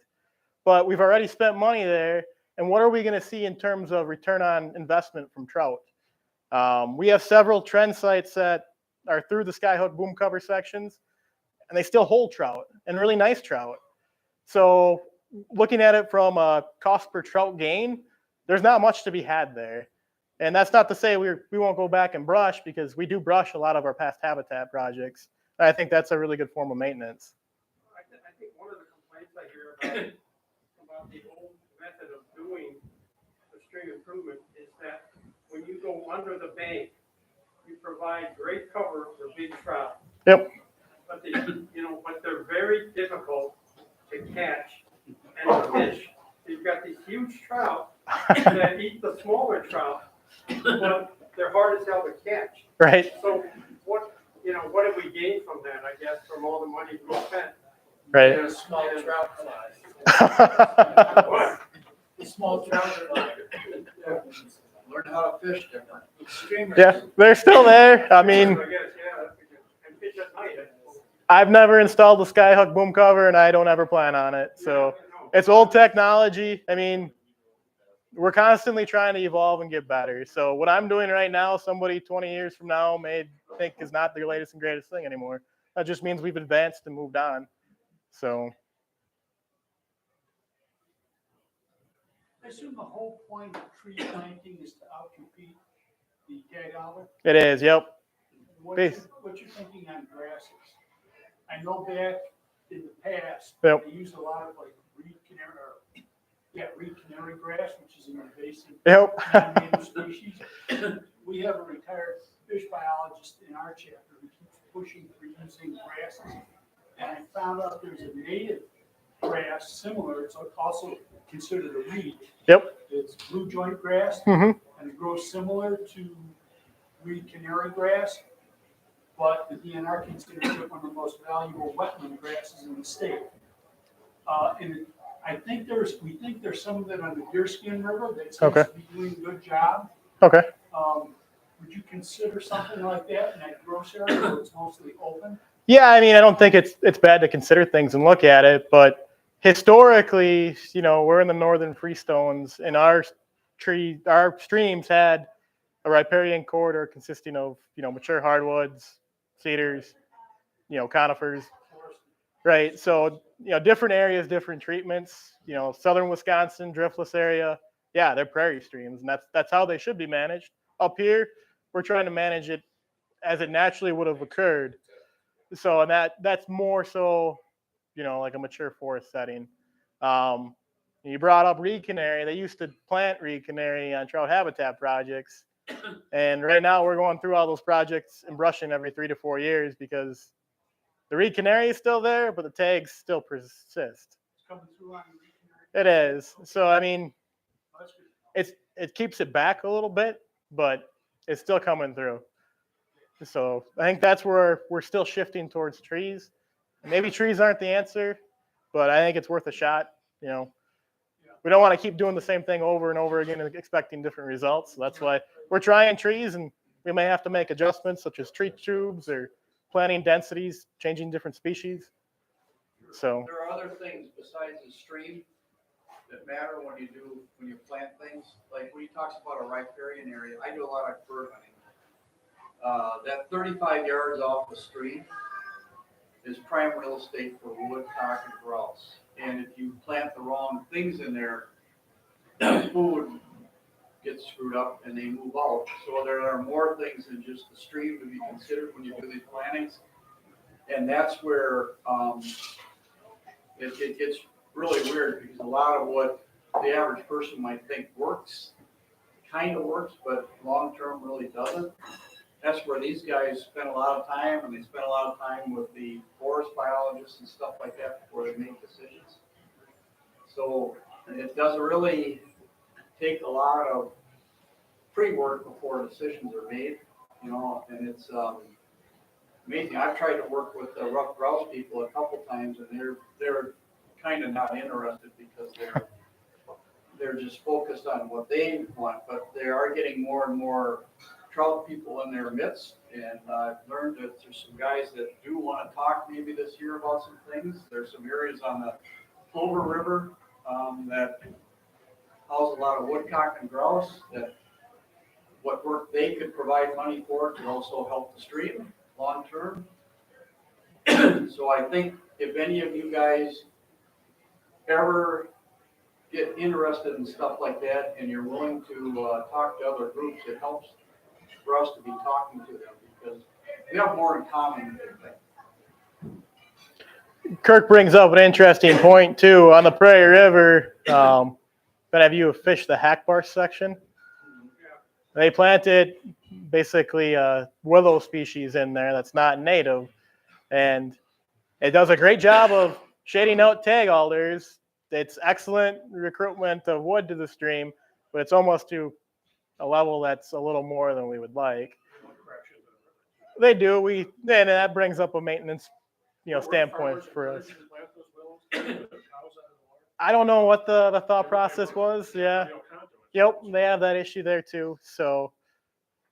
but we've already spent money there. And what are we going to see in terms of return on investment from trout? We have several trend sites that are through the skyhook boom cover sections, and they still hold trout, and really nice trout. So looking at it from a cost per trout gain, there's not much to be had there. And that's not to say we won't go back and brush, because we do brush a lot of our past habitat projects. And I think that's a really good form of maintenance. I think one of the complaints I hear about the old method of doing the stream improvement is that when you go under the bank, you provide great cover for big trout. Yep. But they're very difficult to catch and to fish. You've got these huge trout that eat the smaller trout, but they're hard as hell to catch. Right. So what have we gained from that, I guess, from all the money we spent? Right. And a small trout fly. What? The small trout fly. Learn how to fish different. Streamers. Yeah, they're still there. I mean, I guess, yeah, and fish at night. I've never installed the skyhook boom cover, and I don't ever plan on it. So it's old technology. I mean, we're constantly trying to evolve and get better. So what I'm doing right now, somebody 20 years from now may think is not the latest and greatest thing anymore. That just means we've advanced and moved on. So I assume the whole point of tree planting is to outcompete the tag olive. it is. Yep. What's your, Peace. what's your thinking on grasses? I know back in the past, Yep. they used a lot of like reed canary grass, which is an invasive Yep. non-native species. We have a retired fish biologist in our chapter who keeps pushing for using grasses. And I found out there's a native grass similar, it's also considered a reed. Yep. It's blue joint grass, Mm-hmm. and it grows similar to reed canary grass, but the DNR considers it one of the most valuable wetland grasses in the state. We think there's some of it on the Deerskin River that seems Okay. to be doing a good job. Okay. Would you consider something like that in that gross area where it's mostly open? Yeah, I mean, I don't think it's bad to consider things and look at it, but historically, you know, we're in the northern freestones, and our streams had a riparian corridor consisting of, you know, mature hardwoods, cedars, you know, conifers, right? So, you know, different areas, different treatments. You know, southern Wisconsin, driftless area, yeah, they're prairie streams, and that's how they should be managed. Up here, we're trying to manage it as it naturally would have occurred. So, and that's more so, you know, like a mature forest setting. You brought up reed canary. They used to plant reed canary on trout habitat projects, and right now we're going through all those projects and brushing every 3 to 4 years because the reed canary is still there, but the tags still persist. It's coming through on the reed It canary? is. So I mean, Oh, that's good. it keeps it back a little bit, but it's still coming through. So I think that's where we're still shifting towards trees. Maybe trees aren't the answer, but I think it's worth a shot. You know, we don't want to keep doing the same thing over and over again and expecting different results. So that's why we're trying trees, and we may have to make adjustments such as tree tubes or planting densities, changing different species. So There are other things besides the stream that matter when you plant things. Like when he talks about a riparian area, I do a lot of bird hunting. That 35 yards off the stream is prime real estate for woodcock and grouse. And if you plant the wrong things in there, food gets screwed up and they move out. So there are more things than just the stream to be considered when you do these plantings. And that's where it gets really weird because a lot of what the average person might think works, kind of works, but long-term really doesn't. That's where these guys spend a lot of time, and they spend a lot of time with the forest biologists and stuff like that before they make decisions. So it doesn't really take a lot of pre-work before decisions are made, you know, and it's amazing. I've tried to work with the rough grouse people a couple times, and they're kind of not interested because they're just focused on what they want, but they are getting more and more trout people in their midst, and I've learned that there's some guys that do want to talk maybe this year about some things. There's some areas on the Clover River that house a lot of woodcock and grouse that what work they could provide money for could also help the stream long term. So I think if any of you guys ever get interested in stuff like that and you're willing to talk to other groups, it helps for us to be talking to them because we have more in common than they think. Kirk brings up an interesting point too on the Prairie River. But have you fished the hackbar section? They planted basically a willow species in there that's not native, and it does a great job of shading out tag alders. It's excellent recruitment of wood to the stream, but it's almost to a level that's a little more than we would like. They do. And that brings up a maintenance, standpoint for us. I don't know what the thought process was. Yeah. Yep, they have that issue there too. So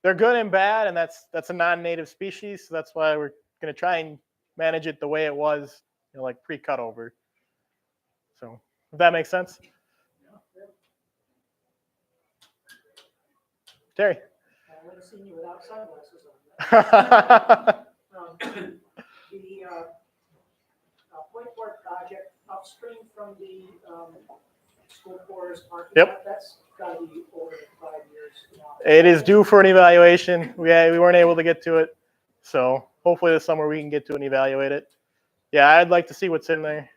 they're good and bad, and that's a non-native species. So that's why we're gonna try and manage it the way it was, like pre-cut over. So if that makes sense. Terry. I haven't seen you without sunglasses on. The Point Fork project upstream from the school forest parking Yep. lot, that's got to be over 5 years now. It is due for an evaluation. We weren't able to get to it, so hopefully this summer we can get to and evaluate it. Yeah, I'd like to see what's in there.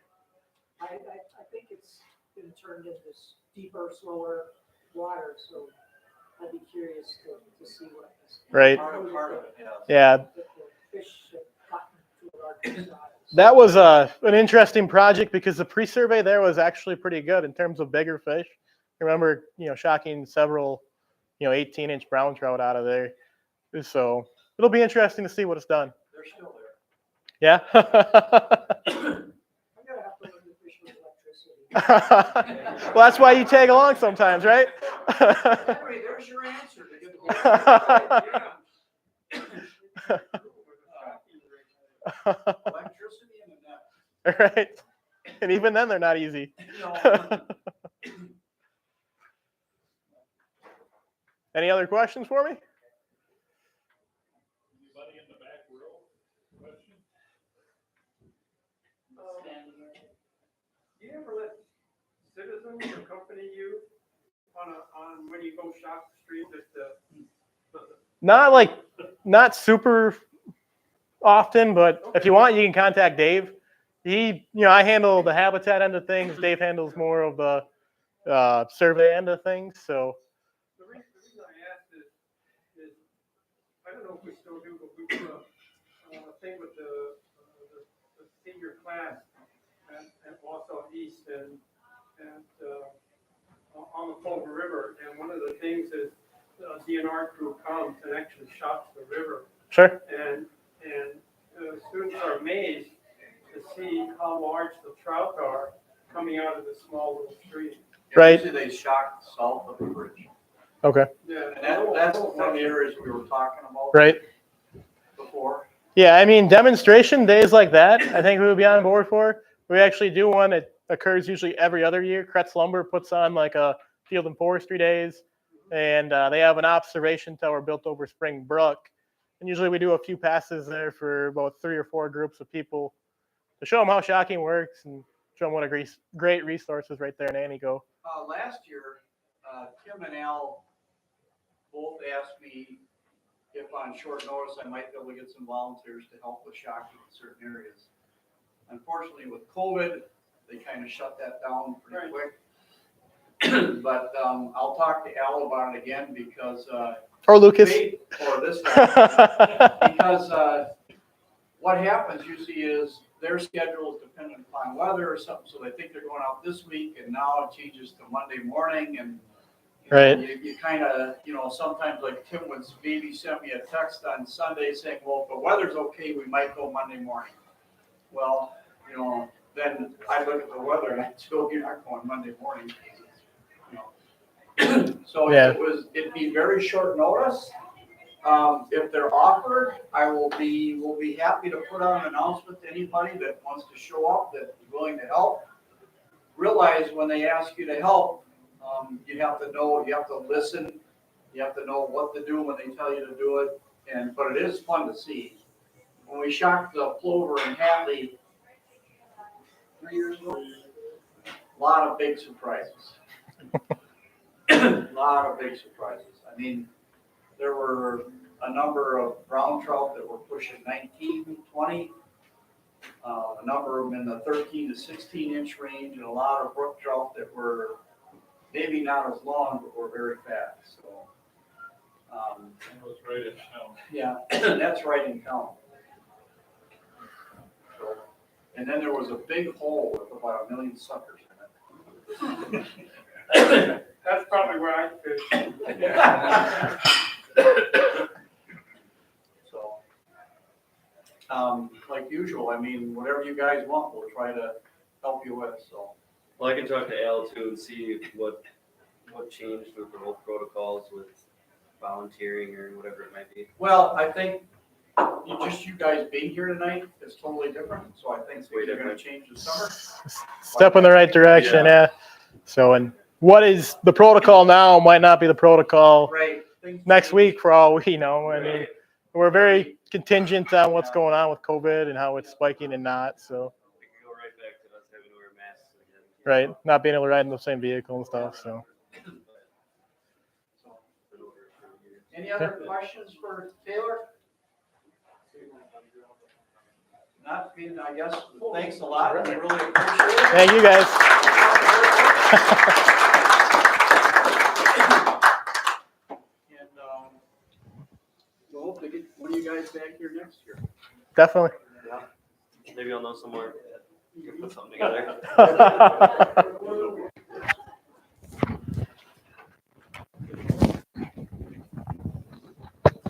I think it's been turned into deeper, slower water, so I'd be curious to see what this. Right. Part of it, yes. Yeah, The fish have gotten to a larger size. that was an interesting project because the pre-survey there was actually pretty good in terms of bigger fish. I remember, shocking several, 18-inch brown trout out of there. So it'll be interesting to see what it's done. They're still there. Yeah. I'm gonna have to learn to fish with electricity. Well, that's why you tag along sometimes, right? Henry, there's your answer. To get the electricity and the net. Right. And even then, they're not easy. Any other questions for me? Anybody in the back row? Question? Do you ever let citizens accompany you on when you go shop the street Not super often, but if you want, you can contact Dave. I handle the habitat end of things. Dave handles more of the survey end of things. So The reason I asked is I don't know if we still do, but we do a thing with the senior class at Wausau East and on the Culver River. And one of the things is the DNR crew comes and actually shops the river. sure. And students are amazed to see how large the trout are coming out of the small little stream. Right. Usually they shock south of the bridge. Okay. Yeah, And that's one of the areas we were talking about Right. before. Yeah, I mean, demonstration days like that, I think we would be on board for. We actually do one. It occurs usually every other year. Kretz Lumber puts on like a field and forestry days, and they have an observation tower built over Spring Brook. And usually we do a few passes there for about 3 or 4 groups of people to show them how shocking works and show them what a great resource is right there in Antigo. Last year, Tim and Al both asked me if on short notice I might be able to get some volunteers to help with shocking in certain areas. Unfortunately, with COVID, they kind of shut that down pretty quick. But I'll talk to Al about it again because Or Lucas. or this guy, because what happens usually is their schedule is dependent upon weather or something, so they think they're going out this week, and now it changes to Monday morning, and Right. you kind of, sometimes like Tim would maybe send me a text on Sunday saying, well, if the weather's okay, we might go Monday morning. Well, then I look at the weather and I still, you're not going Monday morning. So Yeah. it'd be very short notice. If they're offered, we'll be happy to put out an announcement to anybody that wants to show up, that's willing to help. Realize when they ask you to help, you have to know, you have to listen, you have to know what to do when they tell you to do it. But it is fun to see. When we shocked the plover in Hadley 3 years ago, a lot of big surprises. A lot of big surprises. I mean, there were a number of brown trout that were pushing 19, 20, a number of them in the 13 to 16 inch range, and a lot of brook trout that were maybe not as long, but were very fast. So, That was right in town. yeah, that's right in town. So, and then there was a big hole with about 1 million suckers in it. That's probably where I fish. So, like usual, I mean, whatever you guys want, we'll try to help you with, so. Well, I can talk to Al too and see what changed with the whole protocols with volunteering or whatever it might be. Well, I think you guys being here tonight is totally different, so I think Way they're gonna different. change this summer. Step in the right direction, yeah. So, and what is the protocol now might not be the protocol Right. next week for all we know. I mean, Right. we're very contingent on what's going on with COVID and how it's spiking and not. So, We could go right back to us having to wear masks again. right, not being able to ride in the same vehicle and stuff. So, Any other questions for Taylor? Not being, I guess, thanks a lot, I really appreciate it. thank you guys. And, we'll hope to get one of you guys back here next year. Definitely. Maybe I'll know some more. You can put something together.